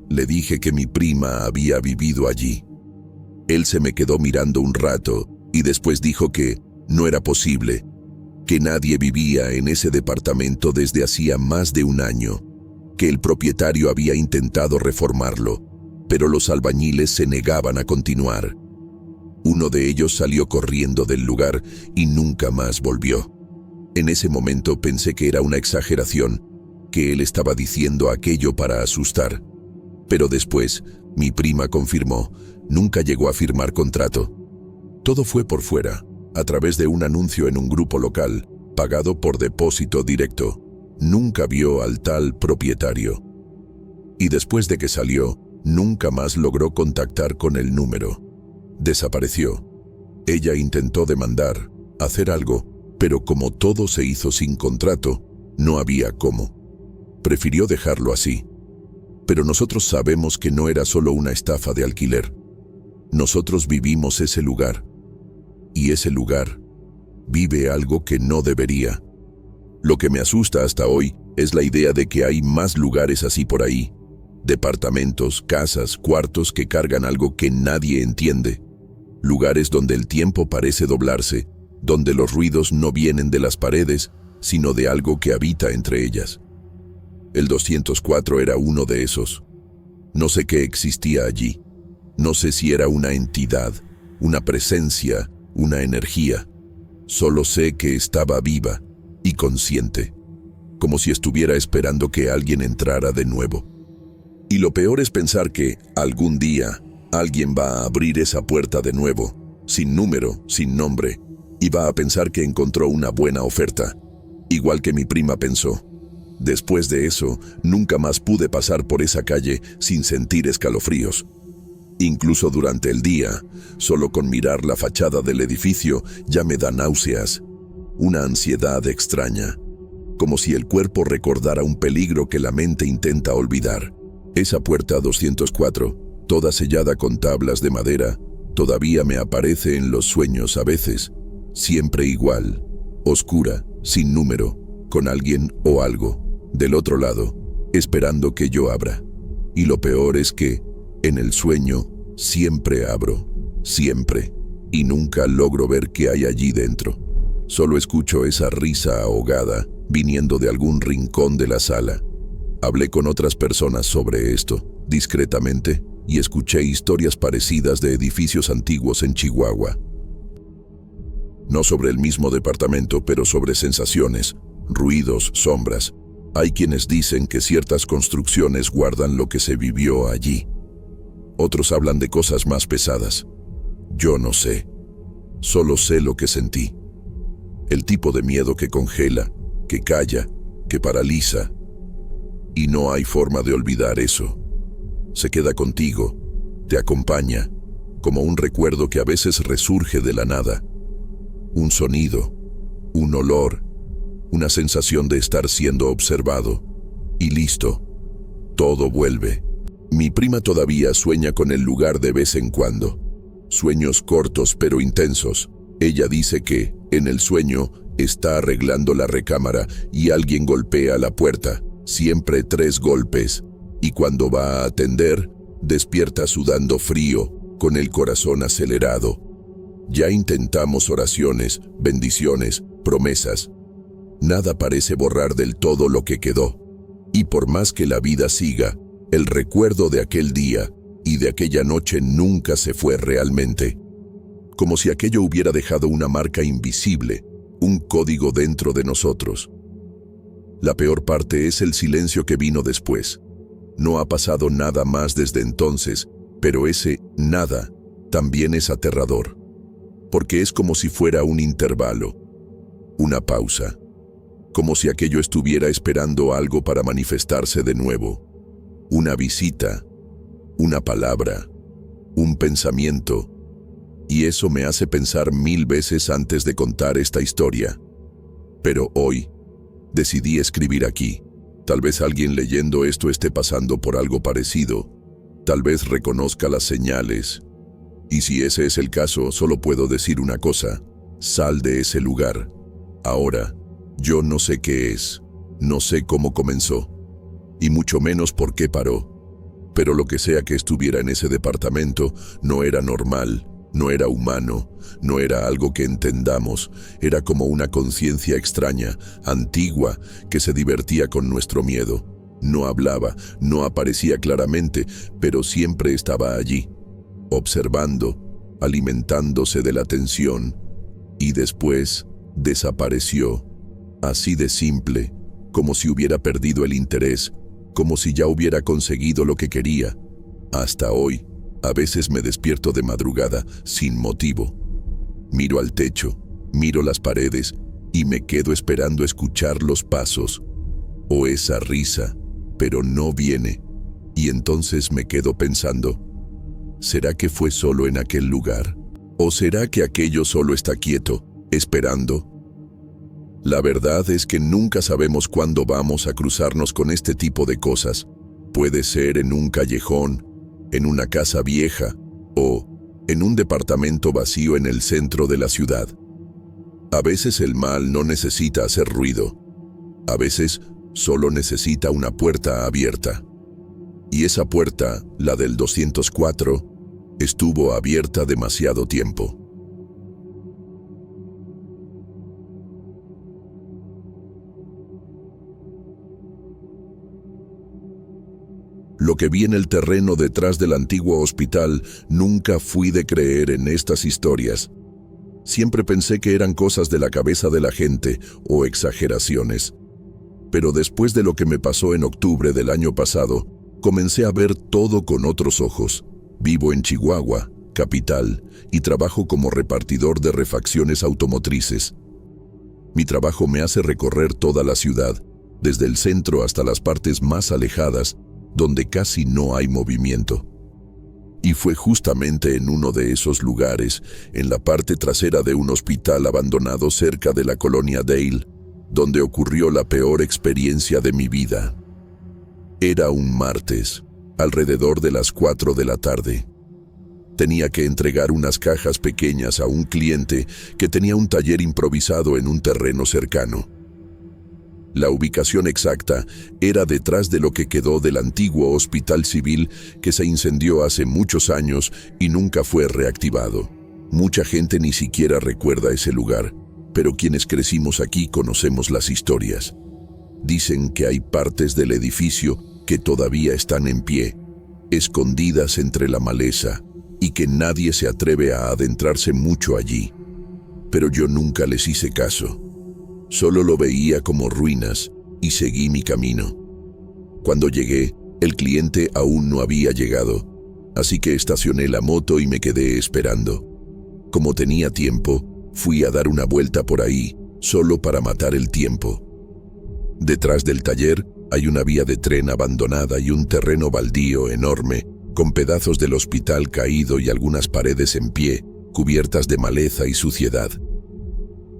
A: Le dije que mi prima había vivido allí. Él se me quedó mirando un rato, y después dijo que no era posible, que nadie vivía en ese departamento desde hacía más de un año, que el propietario había intentado reformarlo, pero los albañiles se negaban a continuar. Uno de ellos salió corriendo del lugar y nunca más volvió. En ese momento pensé que era una exageración, que él estaba diciendo aquello para asustar. Pero después, mi prima confirmó, nunca llegó a firmar contrato. Todo fue por fuera, a través de un anuncio en un grupo local, pagado por depósito directo. Nunca vio al tal propietario. Y después de que salió, nunca más logró contactar con el número. Desapareció. Ella intentó demandar, hacer algo, pero como todo se hizo sin contrato, no había cómo. Prefirió dejarlo así. Pero nosotros sabemos que no era solo una estafa de alquiler. Nosotros vivimos ese lugar. Y ese lugar vive algo que no debería. Lo que me asusta hasta hoy es la idea de que hay más lugares así por ahí. Departamentos, casas, cuartos que cargan algo que nadie entiende. Lugares donde el tiempo parece doblarse, donde los ruidos no vienen de las paredes, sino de algo que habita entre ellas. El 204 era uno de esos. No sé qué existía allí. No sé si era una entidad, una presencia, una energía. Solo sé que estaba viva y consciente, como si estuviera esperando que alguien entrara de nuevo. Y lo peor es pensar que, algún día, alguien va a abrir esa puerta de nuevo, sin número, sin nombre, y va a pensar que encontró una buena oferta, igual que mi prima pensó. Después de eso, nunca más pude pasar por esa calle sin sentir escalofríos. Incluso durante el día, solo con mirar la fachada del edificio ya me da náuseas, una ansiedad extraña, como si el cuerpo recordara un peligro que la mente intenta olvidar. Esa puerta 204, toda sellada con tablas de madera, todavía me aparece en los sueños a veces, siempre igual, oscura, sin número, con alguien o algo, del otro lado, esperando que yo abra. Y lo peor es que, en el sueño, siempre abro, siempre, y nunca logro ver qué hay allí dentro. Solo escucho esa risa ahogada, viniendo de algún rincón de la sala. Hablé con otras personas sobre esto, discretamente, y escuché historias parecidas de edificios antiguos en Chihuahua. No sobre el mismo departamento, pero sobre sensaciones, ruidos, sombras. Hay quienes dicen que ciertas construcciones guardan lo que se vivió allí. Otros hablan de cosas más pesadas. Yo no sé. Solo sé lo que sentí. El tipo de miedo que congela, que calla, que paraliza. Y no hay forma de olvidar eso. Se queda contigo, te acompaña, como un recuerdo que a veces resurge de la nada. Un sonido, un olor, una sensación de estar siendo observado. Y listo, todo vuelve. Mi prima todavía sueña con el lugar de vez en cuando. Sueños cortos pero intensos. Ella dice que, en el sueño, está arreglando la recámara y alguien golpea la puerta, siempre 3 golpes, y cuando va a atender, despierta sudando frío, con el corazón acelerado. Ya intentamos oraciones, bendiciones, promesas. Nada parece borrar del todo lo que quedó. Y por más que la vida siga, el recuerdo de aquel día y de aquella noche nunca se fue realmente. Como si aquello hubiera dejado una marca invisible, un código dentro de nosotros. La peor parte es el silencio que vino después. No ha pasado nada más desde entonces, pero ese nada también es aterrador. Porque es como si fuera un intervalo, una pausa. Como si aquello estuviera esperando algo para manifestarse de nuevo. Una visita, una palabra, un pensamiento, y eso me hace pensar 1000 veces antes de contar esta historia. Pero hoy, decidí escribir aquí. Tal vez alguien leyendo esto esté pasando por algo parecido, tal vez reconozca las señales, y si ese es el caso, solo puedo decir una cosa: sal de ese lugar. Ahora, yo no sé qué es, no sé cómo comenzó, y mucho menos por qué paró. Pero lo que sea que estuviera en ese departamento no era normal, no era humano, no era algo que entendamos, era como una conciencia extraña, antigua, que se divertía con nuestro miedo. No hablaba, no aparecía claramente, pero siempre estaba allí, observando, alimentándose de la tensión, y después desapareció, así de simple, como si hubiera perdido el interés, como si ya hubiera conseguido lo que quería. Hasta hoy, a veces me despierto de madrugada, sin motivo. Miro al techo, miro las paredes, y me quedo esperando escuchar los pasos, o esa risa, pero no viene. Y entonces me quedo pensando, ¿será que fue solo en aquel lugar? ¿O será que aquello solo está quieto, esperando? La verdad es que nunca sabemos cuándo vamos a cruzarnos con este tipo de cosas. Puede ser en un callejón, en una casa vieja o en un departamento vacío en el centro de la ciudad. A veces el mal no necesita hacer ruido. A veces solo necesita una puerta abierta. Y esa puerta, la del 204, estuvo abierta demasiado tiempo. Lo que vi en el terreno detrás del antiguo hospital, nunca fui de creer en estas historias. Siempre pensé que eran cosas de la cabeza de la gente o exageraciones. Pero después de lo que me pasó en octubre del año pasado, comencé a ver todo con otros ojos. Vivo en Chihuahua, capital, y trabajo como repartidor de refacciones automotrices. Mi trabajo me hace recorrer toda la ciudad, desde el centro hasta las partes más alejadas, donde casi no hay movimiento. Y fue justamente en uno de esos lugares, en la parte trasera de un hospital abandonado cerca de la colonia Dale, donde ocurrió la peor experiencia de mi vida. Era un martes, alrededor de las 4 de la tarde. Tenía que entregar unas cajas pequeñas a un cliente que tenía un taller improvisado en un terreno cercano. La ubicación exacta era detrás de lo que quedó del antiguo hospital civil que se incendió hace muchos años y nunca fue reactivado. Mucha gente ni siquiera recuerda ese lugar, pero quienes crecimos aquí conocemos las historias. Dicen que hay partes del edificio que todavía están en pie, escondidas entre la maleza, y que nadie se atreve a adentrarse mucho allí. Pero yo nunca les hice caso. Solo lo veía como ruinas y seguí mi camino. Cuando llegué, el cliente aún no había llegado, así que estacioné la moto y me quedé esperando. Como tenía tiempo, fui a dar una vuelta por ahí, solo para matar el tiempo. Detrás del taller hay una vía de tren abandonada y un terreno baldío enorme, con pedazos del hospital caído y algunas paredes en pie, cubiertas de maleza y suciedad.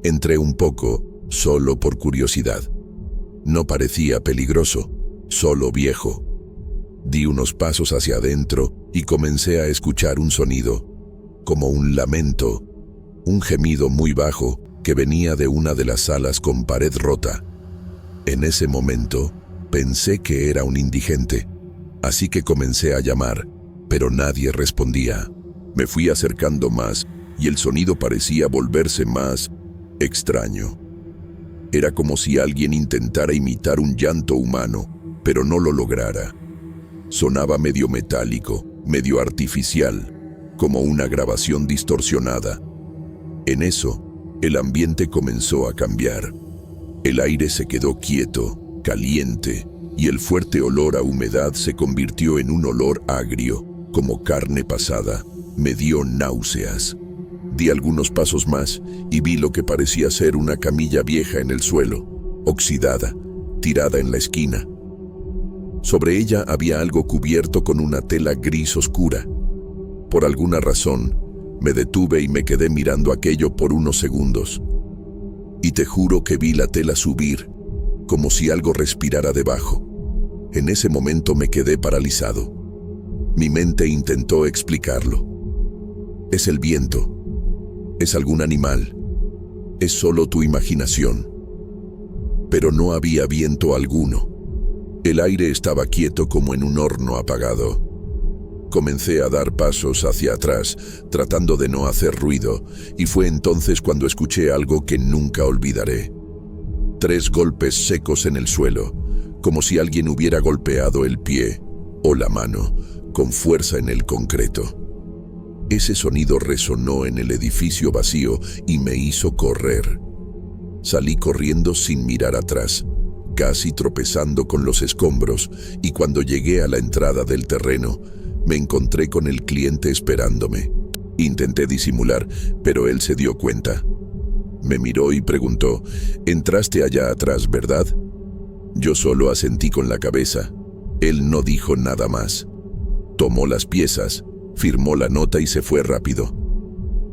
A: Entré un poco, solo por curiosidad. No parecía peligroso, solo viejo. Di unos pasos hacia adentro y comencé a escuchar un sonido, como un lamento, un gemido muy bajo que venía de una de las salas con pared rota. En ese momento, pensé que era un indigente, así que comencé a llamar, pero nadie respondía. Me fui acercando más y el sonido parecía volverse más extraño. Era como si alguien intentara imitar un llanto humano, pero no lo lograra. Sonaba medio metálico, medio artificial, como una grabación distorsionada. En eso, el ambiente comenzó a cambiar. El aire se quedó quieto, caliente, y el fuerte olor a humedad se convirtió en un olor agrio, como carne pasada. Me dio náuseas. Di algunos pasos más y vi lo que parecía ser una camilla vieja en el suelo, oxidada, tirada en la esquina. Sobre ella había algo cubierto con una tela gris oscura. Por alguna razón, me detuve y me quedé mirando aquello por unos segundos. Y te juro que vi la tela subir, como si algo respirara debajo. En ese momento me quedé paralizado. Mi mente intentó explicarlo. Es el viento. Es algún animal. Es solo tu imaginación. Pero no había viento alguno. El aire estaba quieto como en un horno apagado. Comencé a dar pasos hacia atrás, tratando de no hacer ruido, y fue entonces cuando escuché algo que nunca olvidaré. 3 golpes secos en el suelo, como si alguien hubiera golpeado el pie o la mano con fuerza en el concreto. Ese sonido resonó en el edificio vacío y me hizo correr. Salí corriendo sin mirar atrás, casi tropezando con los escombros, y cuando llegué a la entrada del terreno, me encontré con el cliente esperándome. Intenté disimular, pero él se dio cuenta. Me miró y preguntó, «¿Entraste allá atrás, verdad?» Yo solo asentí con la cabeza. Él no dijo nada más. Tomó las piezas, firmó la nota y se fue rápido.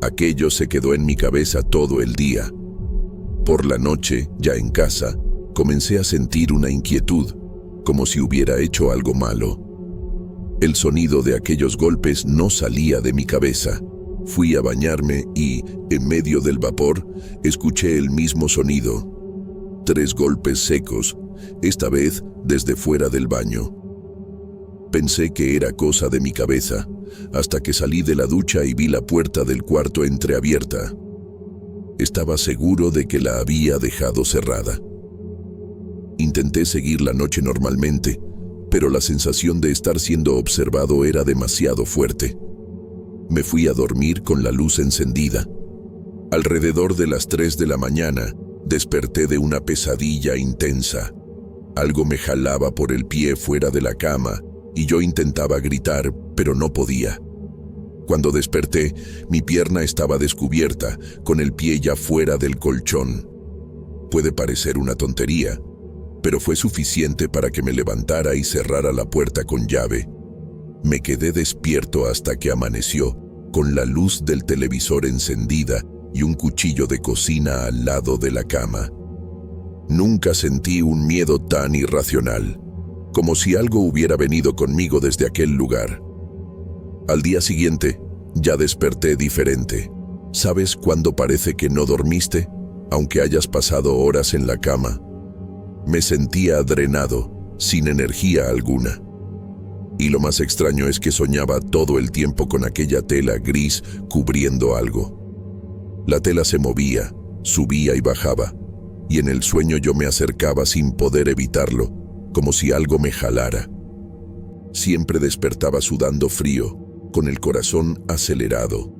A: Aquello se quedó en mi cabeza todo el día. Por la noche, ya en casa, comencé a sentir una inquietud, como si hubiera hecho algo malo. El sonido de aquellos golpes no salía de mi cabeza. Fui a bañarme y, en medio del vapor, escuché el mismo sonido. 3 golpes secos, esta vez desde fuera del baño. Pensé que era cosa de mi cabeza, hasta que salí de la ducha y vi la puerta del cuarto entreabierta. Estaba seguro de que la había dejado cerrada. Intenté seguir la noche normalmente, pero la sensación de estar siendo observado era demasiado fuerte. Me fui a dormir con la luz encendida. Alrededor de las 3 de la mañana, desperté de una pesadilla intensa. Algo me jalaba por el pie fuera de la cama y yo intentaba gritar, pero no podía. Cuando desperté, mi pierna estaba descubierta, con el pie ya fuera del colchón. Puede parecer una tontería, pero fue suficiente para que me levantara y cerrara la puerta con llave. Me quedé despierto hasta que amaneció, con la luz del televisor encendida y un cuchillo de cocina al lado de la cama. Nunca sentí un miedo tan irracional, como si algo hubiera venido conmigo desde aquel lugar. Al día siguiente, ya desperté diferente. ¿Sabes cuándo parece que no dormiste, aunque hayas pasado horas en la cama? Me sentía drenado, sin energía alguna. Y lo más extraño es que soñaba todo el tiempo con aquella tela gris cubriendo algo. La tela se movía, subía y bajaba, y en el sueño yo me acercaba sin poder evitarlo, como si algo me jalara. Siempre despertaba sudando frío, con el corazón acelerado.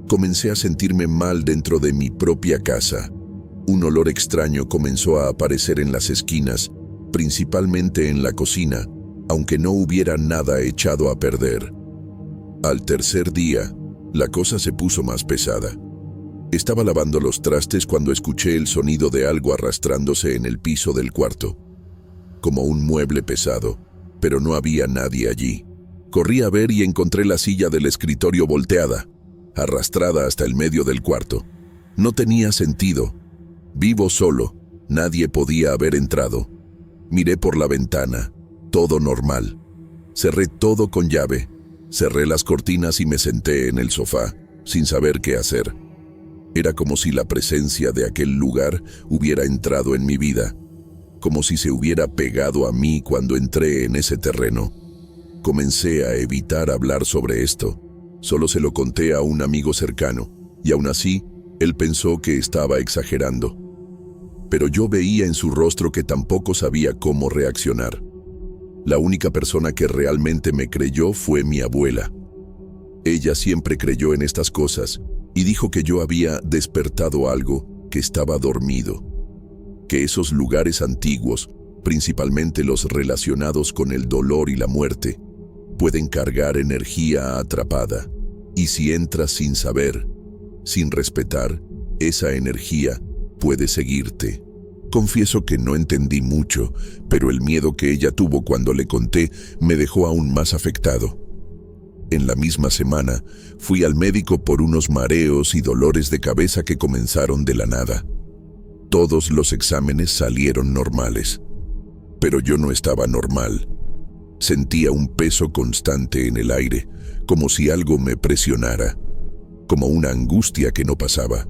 A: Comencé a sentirme mal dentro de mi propia casa. Un olor extraño comenzó a aparecer en las esquinas, principalmente en la cocina, aunque no hubiera nada echado a perder. Al tercer día, la cosa se puso más pesada. Estaba lavando los trastes cuando escuché el sonido de algo arrastrándose en el piso del cuarto, como un mueble pesado, pero no había nadie allí. Corrí a ver y encontré la silla del escritorio volteada, arrastrada hasta el medio del cuarto. No tenía sentido. Vivo solo, nadie podía haber entrado. Miré por la ventana, todo normal. Cerré todo con llave, cerré las cortinas y me senté en el sofá, sin saber qué hacer. Era como si la presencia de aquel lugar hubiera entrado en mi vida, como si se hubiera pegado a mí cuando entré en ese terreno. Comencé a evitar hablar sobre esto. Solo se lo conté a un amigo cercano, y aún así, él pensó que estaba exagerando. Pero yo veía en su rostro que tampoco sabía cómo reaccionar. La única persona que realmente me creyó fue mi abuela. Ella siempre creyó en estas cosas y dijo que yo había despertado algo, que estaba dormido. Que esos lugares antiguos, principalmente los relacionados con el dolor y la muerte, pueden cargar energía atrapada, y si entras sin saber, sin respetar, esa energía puede seguirte. Confieso que no entendí mucho, pero el miedo que ella tuvo cuando le conté me dejó aún más afectado. En la misma semana, fui al médico por unos mareos y dolores de cabeza que comenzaron de la nada. Todos los exámenes salieron normales, pero yo no estaba normal. Sentía un peso constante en el aire, como si algo me presionara, como una angustia que no pasaba.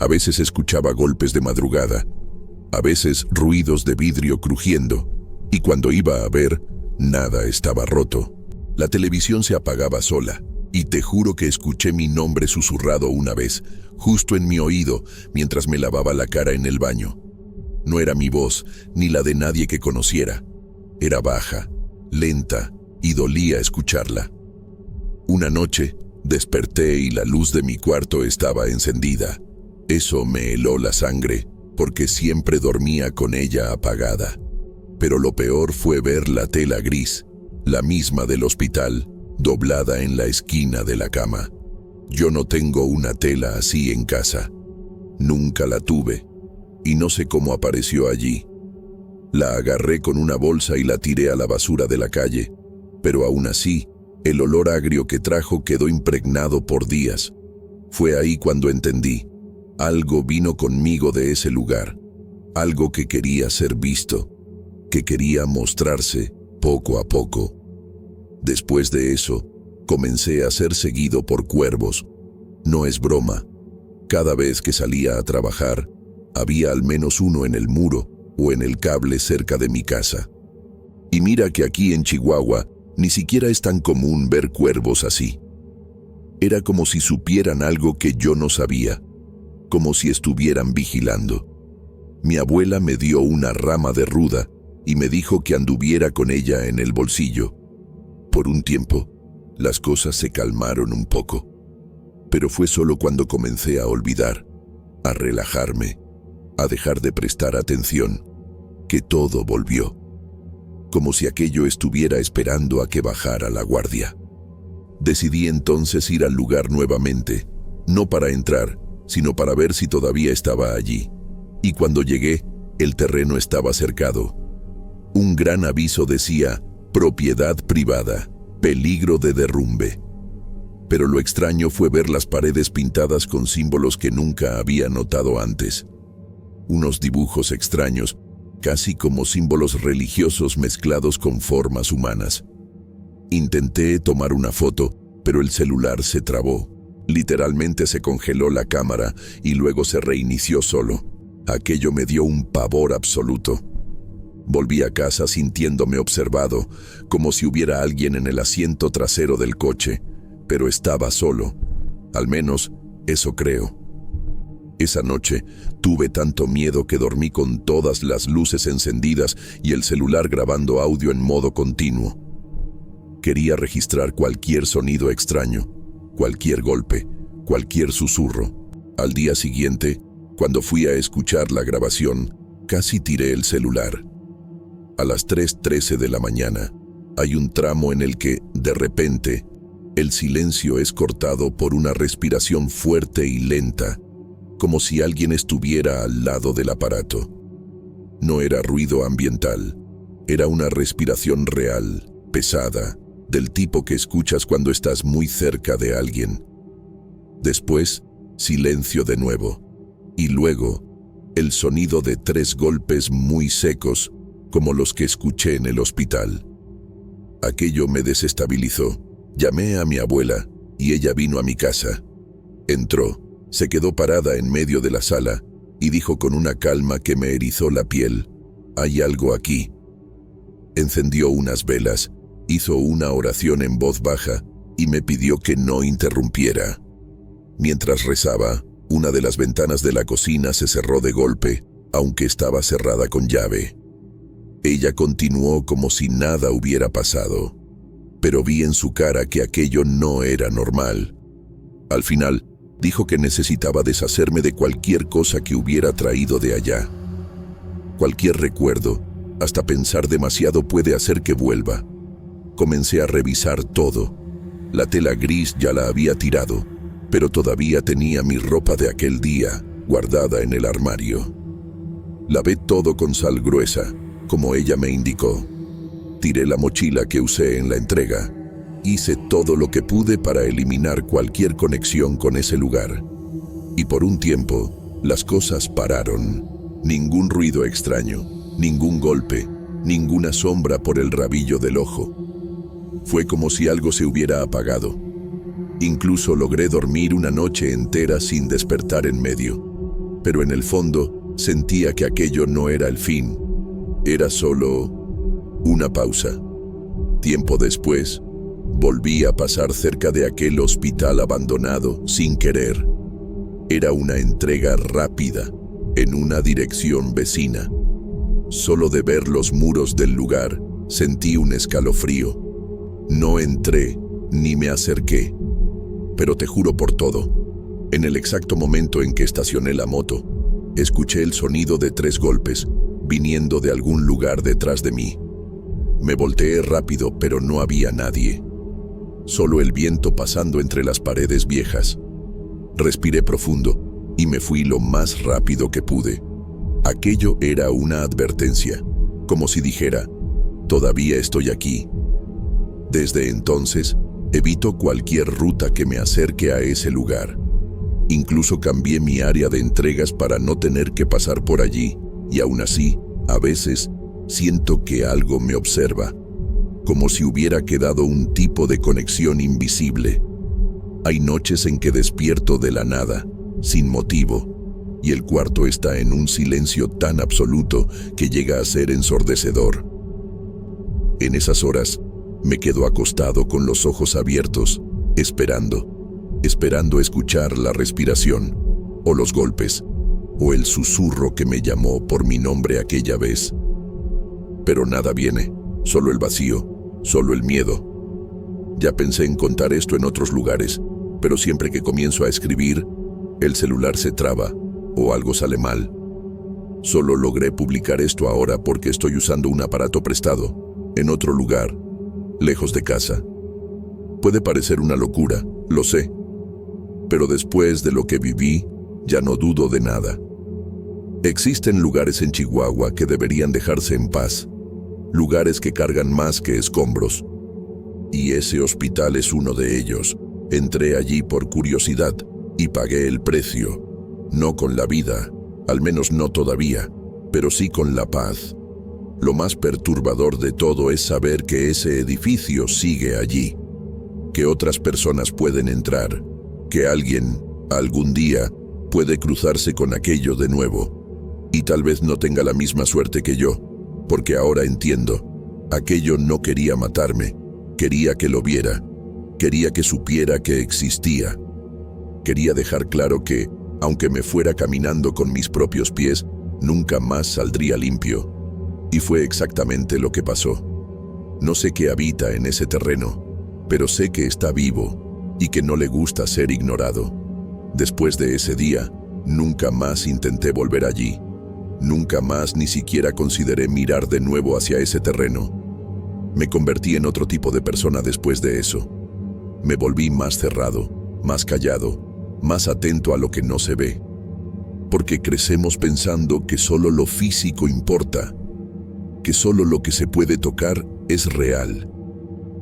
A: A veces escuchaba golpes de madrugada, a veces ruidos de vidrio crujiendo, y cuando iba a ver, nada estaba roto. La televisión se apagaba sola, y te juro que escuché mi nombre susurrado una vez, justo en mi oído, mientras me lavaba la cara en el baño. No era mi voz, ni la de nadie que conociera. Era baja, lenta, y dolía escucharla. Una noche, desperté y la luz de mi cuarto estaba encendida. Eso me heló la sangre, porque siempre dormía con ella apagada. Pero lo peor fue ver la tela gris, la misma del hospital, doblada en la esquina de la cama. Yo no tengo una tela así en casa. Nunca la tuve, y no sé cómo apareció allí. La agarré con una bolsa y la tiré a la basura de la calle, pero aún así, el olor agrio que trajo quedó impregnado por días. Fue ahí cuando entendí. Algo vino conmigo de ese lugar, algo que quería ser visto. que quería mostrarse poco a poco. Después de eso, comencé a ser seguido por cuervos. No es broma. Cada vez que salía a trabajar, había al menos uno en el muro o en el cable cerca de mi casa. Y mira que aquí en Chihuahua ni siquiera es tan común ver cuervos así. Era como si supieran algo que yo no sabía, como si estuvieran vigilando. Mi abuela me dio una rama de ruda y me dijo que anduviera con ella en el bolsillo. Por un tiempo, las cosas se calmaron un poco, pero fue solo cuando comencé a olvidar, a relajarme, a dejar de prestar atención, que todo volvió, como si aquello estuviera esperando a que bajara la guardia. Decidí entonces ir al lugar nuevamente, no para entrar, sino para ver si todavía estaba allí. Y cuando llegué, el terreno estaba cercado. Un gran aviso decía, propiedad privada, peligro de derrumbe. Pero lo extraño fue ver las paredes pintadas con símbolos que nunca había notado antes. Unos dibujos extraños, casi como símbolos religiosos mezclados con formas humanas. Intenté tomar una foto, pero el celular se trabó. Literalmente se congeló la cámara y luego se reinició solo. Aquello me dio un pavor absoluto. Volví a casa sintiéndome observado, como si hubiera alguien en el asiento trasero del coche, pero estaba solo. Al menos, eso creo. Esa noche tuve tanto miedo que dormí con todas las luces encendidas y el celular grabando audio en modo continuo. Quería registrar cualquier sonido extraño, cualquier golpe, cualquier susurro. Al día siguiente, cuando fui a escuchar la grabación, casi tiré el celular. A las 3:13 de la mañana, hay un tramo en el que, de repente, el silencio es cortado por una respiración fuerte y lenta, como si alguien estuviera al lado del aparato. No era ruido ambiental, era una respiración real, pesada, del tipo que escuchas cuando estás muy cerca de alguien. Después, silencio de nuevo, y luego, el sonido de 3 golpes muy secos, como los que escuché en el hospital. Aquello me desestabilizó. Llamé a mi abuela, y ella vino a mi casa. Entró, se quedó parada en medio de la sala, y dijo con una calma que me erizó la piel, «Hay algo aquí». Encendió unas velas, hizo una oración en voz baja, y me pidió que no interrumpiera. Mientras rezaba, una de las ventanas de la cocina se cerró de golpe, aunque estaba cerrada con llave. Ella continuó como si nada hubiera pasado, pero vi en su cara que aquello no era normal. Al final, dijo que necesitaba deshacerme de cualquier cosa que hubiera traído de allá. Cualquier recuerdo, hasta pensar demasiado puede hacer que vuelva. Comencé a revisar todo. La tela gris ya la había tirado, pero todavía tenía mi ropa de aquel día guardada en el armario. Lavé todo con sal gruesa, como ella me indicó. Tiré la mochila que usé en la entrega. Hice todo lo que pude para eliminar cualquier conexión con ese lugar. Y por un tiempo, las cosas pararon. Ningún ruido extraño, ningún golpe, ninguna sombra por el rabillo del ojo. Fue como si algo se hubiera apagado. Incluso logré dormir una noche entera sin despertar en medio. Pero en el fondo, sentía que aquello no era el fin. Era solo una pausa. Tiempo después, volví a pasar cerca de aquel hospital abandonado sin querer. Era una entrega rápida, en una dirección vecina. Solo de ver los muros del lugar, sentí un escalofrío. No entré, ni me acerqué. Pero te juro por todo, en el exacto momento en que estacioné la moto, escuché el sonido de 3 golpes, viniendo de algún lugar detrás de mí. Me volteé rápido, pero no había nadie. Solo el viento pasando entre las paredes viejas. Respiré profundo y me fui lo más rápido que pude. Aquello era una advertencia, como si dijera, todavía estoy aquí. Desde entonces, evito cualquier ruta que me acerque a ese lugar. Incluso cambié mi área de entregas para no tener que pasar por allí, y aún así, a veces, Siento que algo me observa, como si hubiera quedado un tipo de conexión invisible. Hay noches en que despierto de la nada, sin motivo, y el cuarto está en un silencio tan absoluto que llega a ser ensordecedor. En esas horas, me quedo acostado con los ojos abiertos, esperando escuchar la respiración, o los golpes, o el susurro que me llamó por mi nombre aquella vez. Pero nada viene, solo el vacío, solo el miedo. Ya pensé en contar esto en otros lugares, pero siempre que comienzo a escribir, el celular se traba o algo sale mal. Solo logré publicar esto ahora porque estoy usando un aparato prestado, en otro lugar, lejos de casa. Puede parecer una locura, lo sé, pero después de lo que viví, ya no dudo de nada. Existen lugares en Chihuahua que deberían dejarse en paz, lugares que cargan más que escombros. Y ese hospital es uno de ellos. Entré allí por curiosidad y pagué el precio, no con la vida, al menos no todavía, pero sí con la paz. Lo más perturbador de todo es saber que ese edificio sigue allí, que otras personas pueden entrar, que alguien, algún día, puede cruzarse con aquello de nuevo, y tal vez no tenga la misma suerte que yo, porque ahora entiendo, aquello no quería matarme, quería que lo viera, quería que supiera que existía. Quería dejar claro que, aunque me fuera caminando con mis propios pies, nunca más saldría limpio. Y fue exactamente lo que pasó. No sé qué habita en ese terreno, pero sé que está vivo y que no le gusta ser ignorado. Después de ese día, nunca más intenté volver allí. Nunca más ni siquiera consideré mirar de nuevo hacia ese terreno. Me convertí en otro tipo de persona después de eso. Me volví más cerrado, más callado, más atento a lo que no se ve. Porque crecemos pensando que solo lo físico importa, que solo lo que se puede tocar es real.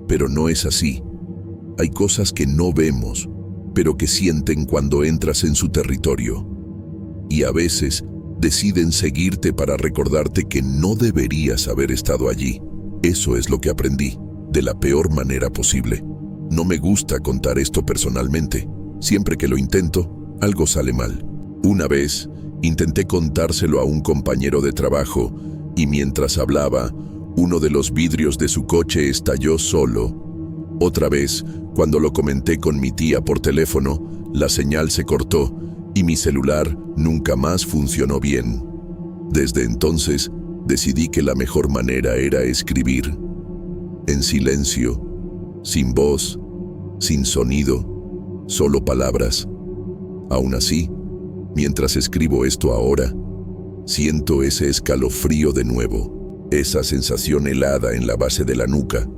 A: Pero no es así. Hay cosas que no vemos, pero que sienten cuando entras en su territorio. Y a veces deciden seguirte para recordarte que no deberías haber estado allí. Eso es lo que aprendí, de la peor manera posible. No me gusta contar esto personalmente. Siempre que lo intento, algo sale mal. Una vez, intenté contárselo a un compañero de trabajo, y mientras hablaba, uno de los vidrios de su coche estalló solo. Otra vez, cuando lo comenté con mi tía por teléfono, la señal se cortó y mi celular nunca más funcionó bien. Desde entonces, decidí que la mejor manera era escribir. En silencio, sin voz, sin sonido, solo palabras. Aún así, mientras escribo esto ahora, siento ese escalofrío de nuevo, esa sensación helada en la base de la nuca,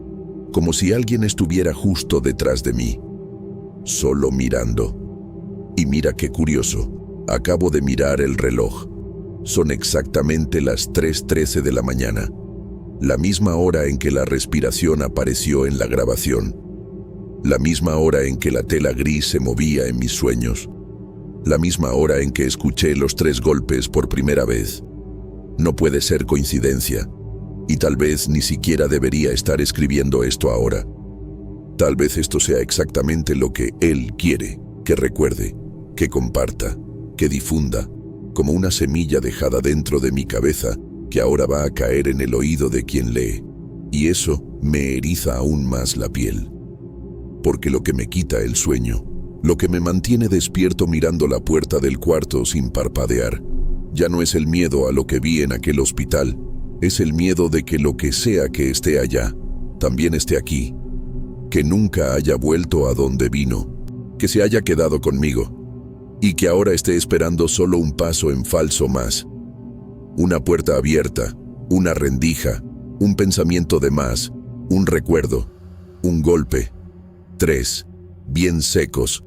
A: como si alguien estuviera justo detrás de mí, solo mirando. Y mira qué curioso, acabo de mirar el reloj. Son exactamente las 3:13 de la mañana, la misma hora en que la respiración apareció en la grabación, la misma hora en que la tela gris se movía en mis sueños, la misma hora en que escuché los 3 golpes por primera vez. No puede ser coincidencia, y tal vez ni siquiera debería estar escribiendo esto ahora. Tal vez esto sea exactamente lo que él quiere, que recuerde, que comparta, que difunda, como una semilla dejada dentro de mi cabeza que ahora va a caer en el oído de quien lee, y eso me eriza aún más la piel. Porque lo que me quita el sueño, lo que me mantiene despierto mirando la puerta del cuarto sin parpadear, ya no es el miedo a lo que vi en aquel hospital, es el miedo de que lo que sea que esté allá, también esté aquí, que nunca haya vuelto a donde vino, que se haya quedado conmigo, y que ahora esté esperando solo un paso en falso más. Una puerta abierta, una rendija, un pensamiento de más, un recuerdo, un golpe. 3, bien secos.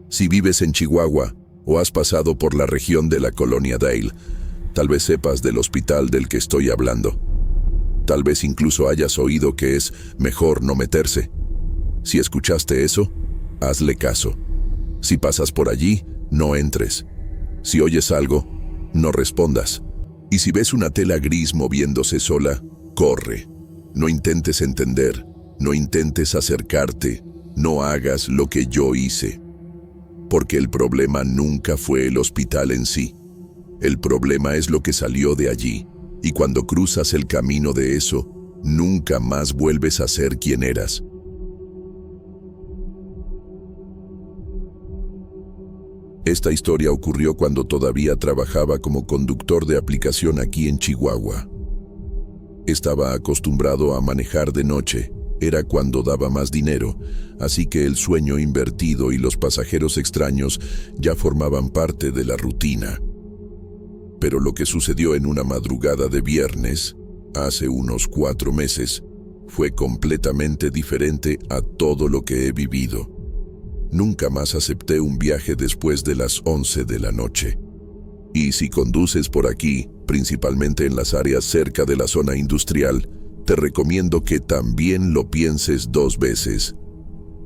A: Si vives en Chihuahua o has pasado por la región de la Colonia Dale, tal vez sepas del hospital del que estoy hablando. Tal vez incluso hayas oído que es mejor no meterse. Si escuchaste eso, hazle caso. Si pasas por allí, no entres. Si oyes algo, no respondas. Y si ves una tela gris moviéndose sola, corre. No intentes entender, no intentes acercarte, no hagas lo que yo hice. Porque el problema nunca fue el hospital en sí. El problema es lo que salió de allí, y cuando cruzas el camino de eso, nunca más vuelves a ser quien eras. Esta historia ocurrió cuando todavía trabajaba como conductor de aplicación aquí en Chihuahua. Estaba acostumbrado a manejar de noche, era cuando daba más dinero, así que el sueño invertido y los pasajeros extraños ya formaban parte de la rutina. Pero lo que sucedió en una madrugada de viernes, hace unos 4 meses, fue completamente diferente a todo lo que he vivido. Nunca más acepté un viaje después de las 11 de la noche. Y si conduces por aquí, principalmente en las áreas cerca de la zona industrial, te recomiendo que también lo pienses 2 veces.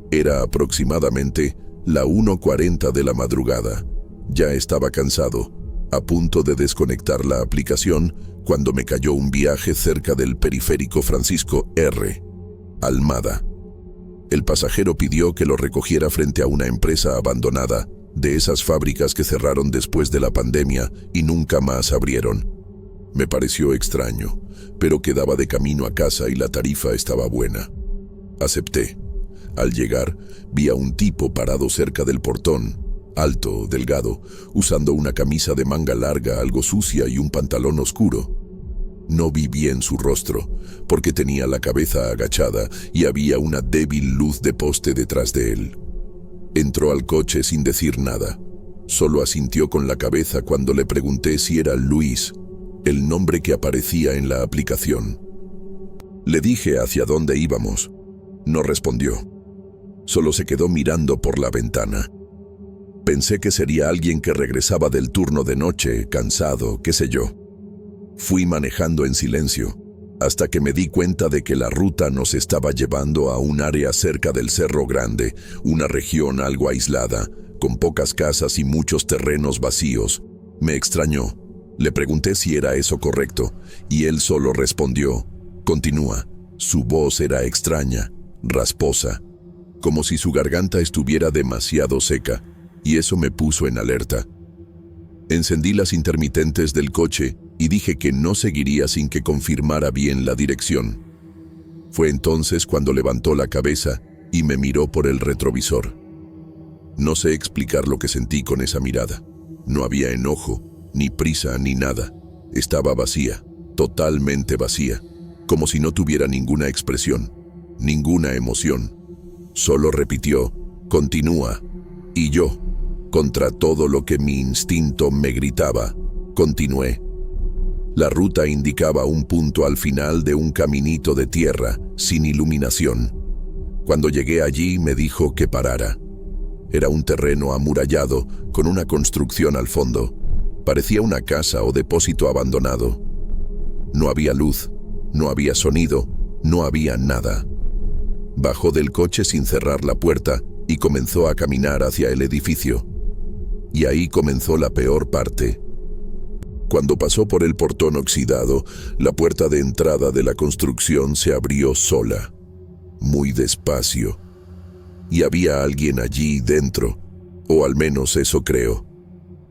A: Era aproximadamente la 1:40 de la madrugada. Ya estaba cansado, a punto de desconectar la aplicación, cuando me cayó un viaje cerca del periférico Francisco R. Almada. El pasajero pidió que lo recogiera frente a una empresa abandonada, de esas fábricas que cerraron después de la pandemia y nunca más abrieron. Me pareció extraño, pero quedaba de camino a casa y la tarifa estaba buena. Acepté. Al llegar, vi a un tipo parado cerca del portón, alto, delgado, usando una camisa de manga larga algo sucia y un pantalón oscuro. No vi bien su rostro, porque tenía la cabeza agachada y había una débil luz de poste detrás de él. Entró al coche sin decir nada. Solo asintió con la cabeza cuando le pregunté si era Luis, el nombre que aparecía en la aplicación. Le dije hacia dónde íbamos. No respondió. Solo se quedó mirando por la ventana. Pensé que sería alguien que regresaba del turno de noche, cansado, qué sé yo. Fui manejando en silencio, hasta que me di cuenta de que la ruta nos estaba llevando a un área cerca del Cerro Grande, una región algo aislada, con pocas casas y muchos terrenos vacíos. Me extrañó. Le pregunté si era eso correcto, y él solo respondió, «Continúa». Su voz era extraña, rasposa, como si su garganta estuviera demasiado seca, y eso me puso en alerta. Encendí las intermitentes del coche y dije que no seguiría sin que confirmara bien la dirección. Fue entonces cuando levantó la cabeza y me miró por el retrovisor. No sé explicar lo que sentí con esa mirada. No había enojo, ni prisa, ni nada. Estaba vacía, totalmente vacía, como si no tuviera ninguna expresión, ninguna emoción. Solo repitió, «Continúa». Y yo, contra todo lo que mi instinto me gritaba, continué. La ruta indicaba un punto al final de un caminito de tierra, sin iluminación. Cuando llegué allí me dijo que parara. Era un terreno amurallado, con una construcción al fondo. Parecía una casa o depósito abandonado. No había luz, no había sonido, no había nada. Bajó del coche sin cerrar la puerta y comenzó a caminar hacia el edificio. Y ahí comenzó la peor parte. Cuando pasó por el portón oxidado, la puerta de entrada de la construcción se abrió sola, muy despacio. Y había alguien allí dentro, o al menos eso creo.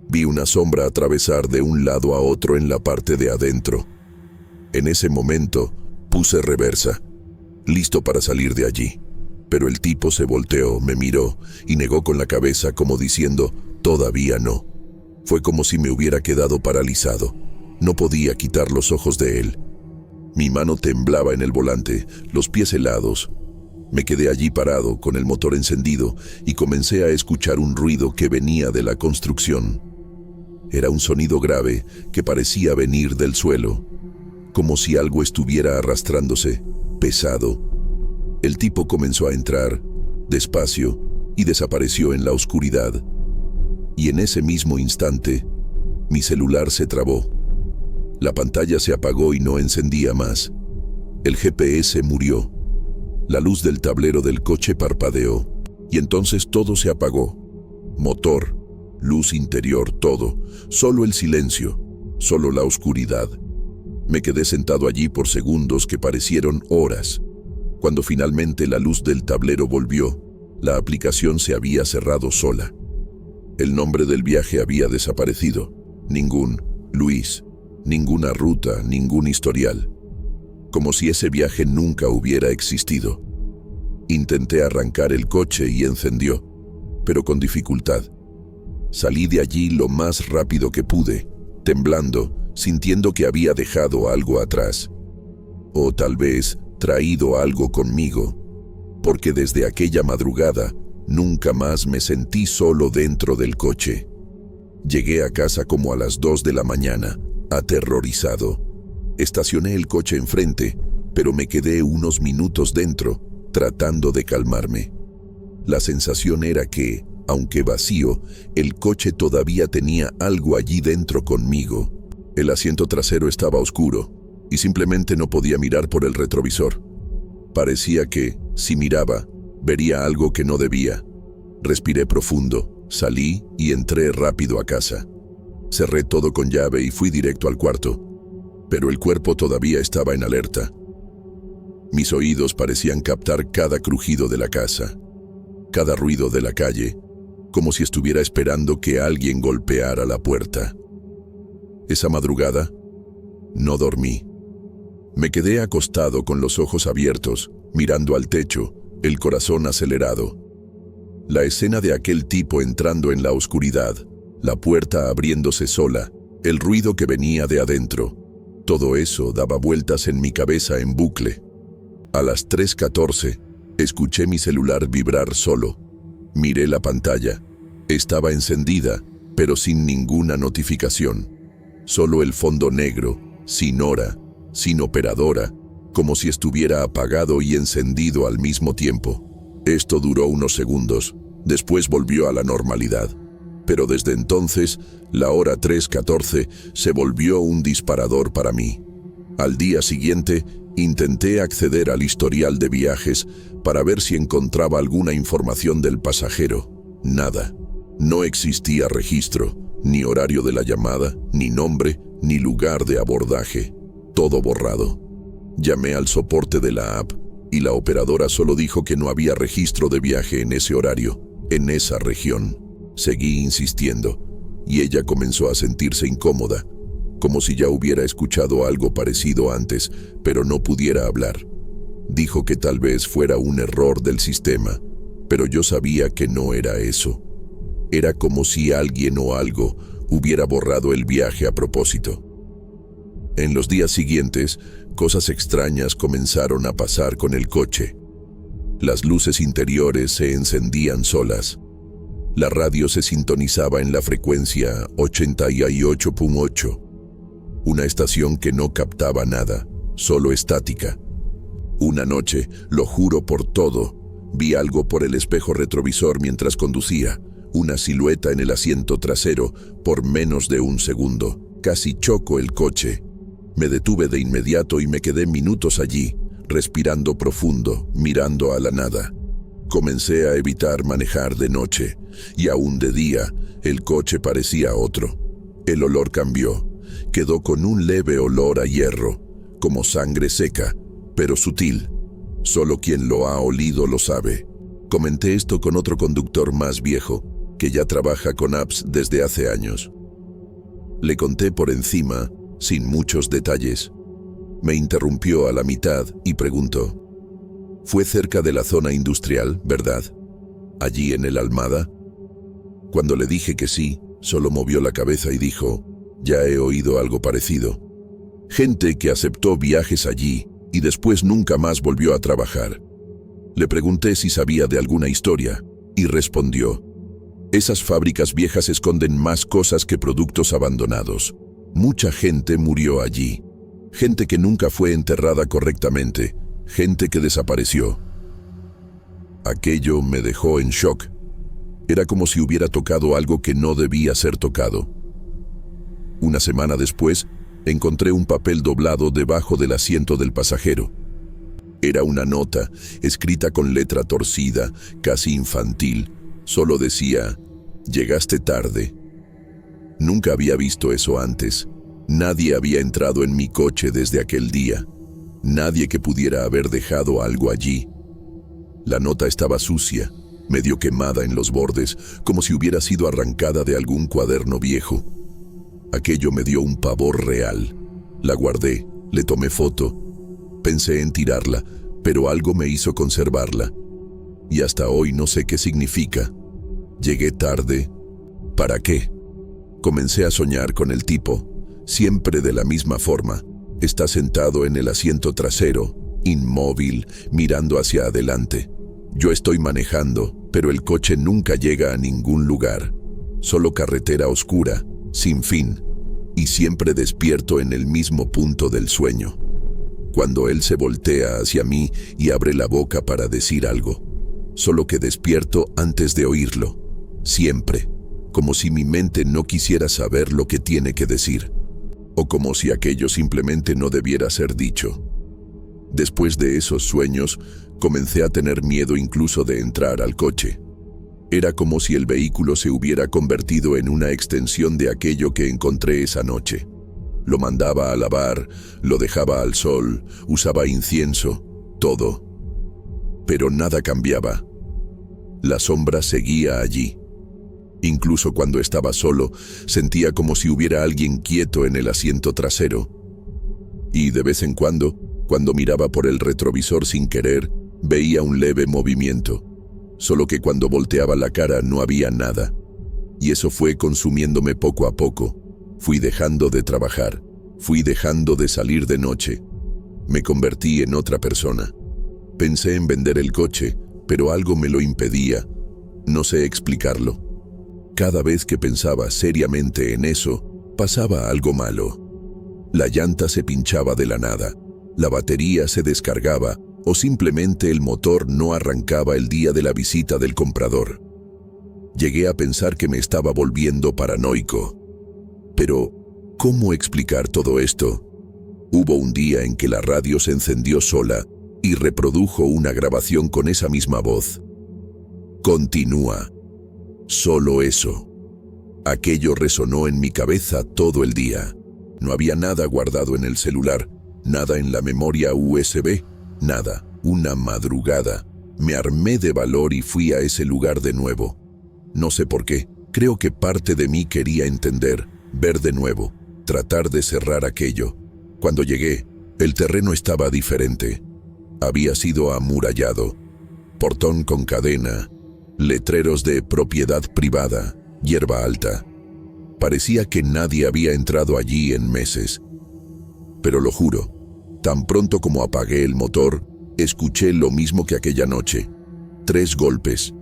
A: Vi una sombra atravesar de un lado a otro en la parte de adentro. En ese momento, puse reversa, listo para salir de allí. Pero el tipo se volteó, me miró y negó con la cabeza como diciendo, «Todavía no». Fue como si me hubiera quedado paralizado. No podía quitar los ojos de él. Mi mano temblaba en el volante, los pies helados. Me quedé allí parado, con el motor encendido, y comencé a escuchar un ruido que venía de la construcción. Era un sonido grave que parecía venir del suelo, como si algo estuviera arrastrándose, pesado. El tipo comenzó a entrar, despacio, y desapareció en la oscuridad. Y en ese mismo instante, mi celular se trabó. La pantalla se apagó y no encendía más. El GPS murió. La luz del tablero del coche parpadeó, y entonces todo se apagó. Motor, luz interior, todo, solo el silencio. solo la oscuridad. Me quedé sentado allí por segundos que parecieron horas. Cuando finalmente la luz del tablero volvió, la aplicación se había cerrado sola. El nombre del viaje había desaparecido. Ningún Luis, ninguna ruta, ningún historial. Como si ese viaje nunca hubiera existido. Intenté arrancar el coche y encendió, pero con dificultad. Salí de allí lo más rápido que pude, temblando, sintiendo que había dejado algo atrás. O tal vez traído algo conmigo, porque desde aquella madrugada nunca más me sentí solo dentro del coche. Llegué a casa como a las 2 de la mañana, aterrorizado. Estacioné el coche enfrente, pero me quedé unos minutos dentro, tratando de calmarme. La sensación era que, aunque vacío, el coche todavía tenía algo allí dentro conmigo. El asiento trasero estaba oscuro, y simplemente no podía mirar por el retrovisor. Parecía que, si miraba, vería algo que no debía. Respiré profundo, salí y entré rápido a casa. Cerré todo con llave y fui directo al cuarto, pero el cuerpo todavía estaba en alerta. Mis oídos parecían captar cada crujido de la casa, cada ruido de la calle, como si estuviera esperando que alguien golpeara la puerta. Esa madrugada, no dormí. Me quedé acostado con los ojos abiertos, mirando al techo, el corazón acelerado. La escena de aquel tipo entrando en la oscuridad, la puerta abriéndose sola, el ruido que venía de adentro, todo eso daba vueltas en mi cabeza en bucle. A las 3:14, escuché mi celular vibrar solo. Miré la pantalla. Estaba encendida, pero sin ninguna notificación. Solo el fondo negro, sin hora, sin operadora, como si estuviera apagado y encendido al mismo tiempo. Esto duró unos segundos, después volvió a la normalidad. Pero desde entonces, la hora 3:14 se volvió un disparador para mí. Al día siguiente, intenté acceder al historial de viajes para ver si encontraba alguna información del pasajero. Nada. No existía registro, ni horario de la llamada, ni nombre, ni lugar de abordaje. Todo borrado. Llamé al soporte de la app y la operadora solo dijo que no había registro de viaje en ese horario, en esa región. Seguí insistiendo y ella comenzó a sentirse incómoda, como si ya hubiera escuchado algo parecido antes, pero no pudiera hablar. Dijo que tal vez fuera un error del sistema, pero yo sabía que no era eso. Era como si alguien o algo hubiera borrado el viaje a propósito. En los días siguientes, cosas extrañas comenzaron a pasar con el coche. Las luces interiores se encendían solas. La radio se sintonizaba en la frecuencia 88.8, una estación que no captaba nada, solo estática. Una noche, lo juro por todo, vi algo por el espejo retrovisor mientras conducía, una silueta en el asiento trasero por menos de un segundo. Casi chocó el coche. Me detuve de inmediato y me quedé minutos allí, respirando profundo, mirando a la nada. Comencé a evitar manejar de noche, y aún de día, el coche parecía otro. El olor cambió, quedó con un leve olor a hierro, como sangre seca, pero sutil. Solo quien lo ha olido lo sabe. Comenté esto con otro conductor más viejo, que ya trabaja con apps desde hace años. Le conté por encima, sin muchos detalles. Me interrumpió a la mitad y preguntó: «Fue cerca de la zona industrial, ¿verdad? ¿Allí en el Almada?» Cuando le dije que sí, solo movió la cabeza y dijo: «Ya he oído algo parecido. Gente que aceptó viajes allí y después nunca más volvió a trabajar». Le pregunté si sabía de alguna historia y respondió: «Esas fábricas viejas esconden más cosas que productos abandonados. Mucha gente murió allí. Gente que nunca fue enterrada correctamente. Gente que desapareció». Aquello me dejó en shock. Era como si hubiera tocado algo que no debía ser tocado. Una semana después, encontré un papel doblado debajo del asiento del pasajero. Era una nota, escrita con letra torcida, casi infantil. Solo decía: «Llegaste tarde». Nunca había visto eso antes. Nadie había entrado en mi coche desde aquel día. Nadie que pudiera haber dejado algo allí. La nota estaba sucia, medio quemada en los bordes, como si hubiera sido arrancada de algún cuaderno viejo. Aquello me dio un pavor real. La guardé, le tomé foto. Pensé en tirarla, pero algo me hizo conservarla. Y hasta hoy no sé qué significa. Llegué tarde. ¿Para qué? Comencé a soñar con el tipo, siempre de la misma forma. Está sentado en el asiento trasero, inmóvil, mirando hacia adelante. Yo estoy manejando, pero el coche nunca llega a ningún lugar. Solo carretera oscura, sin fin, y siempre despierto en el mismo punto del sueño. Cuando él se voltea hacia mí y abre la boca para decir algo, solo que despierto antes de oírlo, siempre, como si mi mente no quisiera saber lo que tiene que decir, o como si aquello simplemente no debiera ser dicho. Después de esos sueños, comencé a tener miedo incluso de entrar al coche. Era como si el vehículo se hubiera convertido en una extensión de aquello que encontré esa noche. Lo mandaba a lavar, lo dejaba al sol, usaba incienso, todo. Pero nada cambiaba. La sombra seguía allí. Incluso cuando estaba solo, sentía como si hubiera alguien quieto en el asiento trasero. Y de vez en cuando miraba por el retrovisor sin querer, veía un leve movimiento. Solo que cuando volteaba la cara no había nada. Y eso fue consumiéndome poco a poco. Fui dejando de trabajar, fui dejando de salir de noche. Me convertí en otra persona. Pensé en vender el coche, pero algo me lo impedía. No sé explicarlo. Cada vez que pensaba seriamente en eso, pasaba algo malo. La llanta se pinchaba de la nada, la batería se descargaba o simplemente el motor no arrancaba el día de la visita del comprador. Llegué a pensar que me estaba volviendo paranoico. Pero, ¿cómo explicar todo esto? Hubo un día en que la radio se encendió sola y reprodujo una grabación con esa misma voz. Continúa. Solo eso. Aquello resonó en mi cabeza todo el día. No había nada guardado en el celular, nada en la memoria USB, nada. Una madrugada, me armé de valor y fui a ese lugar de nuevo. No sé por qué, creo que parte de mí quería entender, ver de nuevo, tratar de cerrar aquello. Cuando llegué, el terreno estaba diferente. Había sido amurallado, portón con cadena, letreros de propiedad privada, hierba alta. Parecía que nadie había entrado allí en meses. Pero lo juro, tan pronto como apagué el motor, escuché lo mismo que aquella noche. 3 golpes,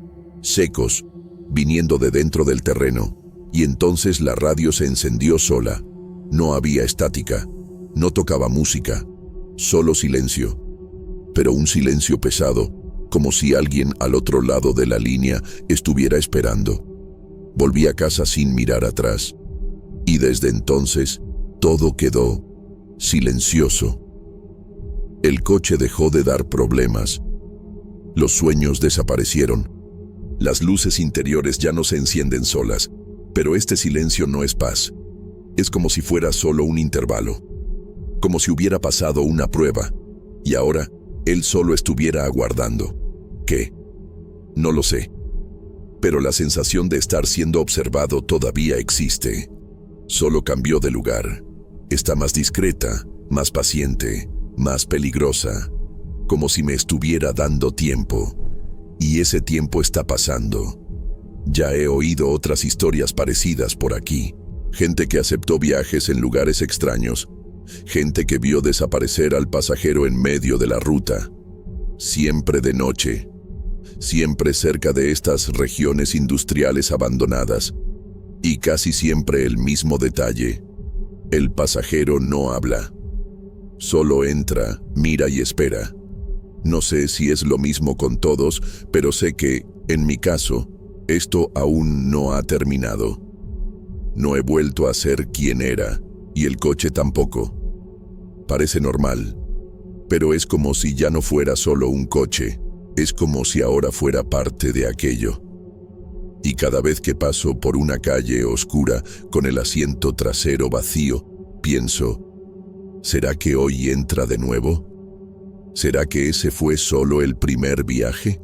A: secos, viniendo de dentro del terreno, y entonces la radio se encendió sola. No había estática, no tocaba música, solo silencio. Pero un silencio pesado, como si alguien al otro lado de la línea estuviera esperando. Volví a casa sin mirar atrás, y desde entonces todo quedó silencioso. El coche dejó de dar problemas. Los sueños desaparecieron. Las luces interiores ya no se encienden solas, pero este silencio no es paz. Es como si fuera solo un intervalo, como si hubiera pasado una prueba, y ahora él solo estuviera aguardando. ¿Qué? No lo sé. Pero la sensación de estar siendo observado todavía existe. Solo cambió de lugar. Está más discreta, más paciente, más peligrosa, como si me estuviera dando tiempo. Y ese tiempo está pasando. Ya he oído otras historias parecidas por aquí. Gente que aceptó viajes en lugares extraños. Gente que vio desaparecer al pasajero en medio de la ruta. Siempre de noche. Siempre cerca de estas regiones industriales abandonadas. Y casi siempre el mismo detalle. El pasajero no habla. Solo entra, mira y espera. No sé si es lo mismo con todos, pero sé que, en mi caso, esto aún no ha terminado. No he vuelto a ser quien era, y el coche tampoco. Parece normal, pero es como si ya no fuera solo un coche, es como si ahora fuera parte de aquello. Y cada vez que paso por una calle oscura con el asiento trasero vacío, pienso, ¿será que hoy entra de nuevo? ¿Será que ese fue solo el primer viaje?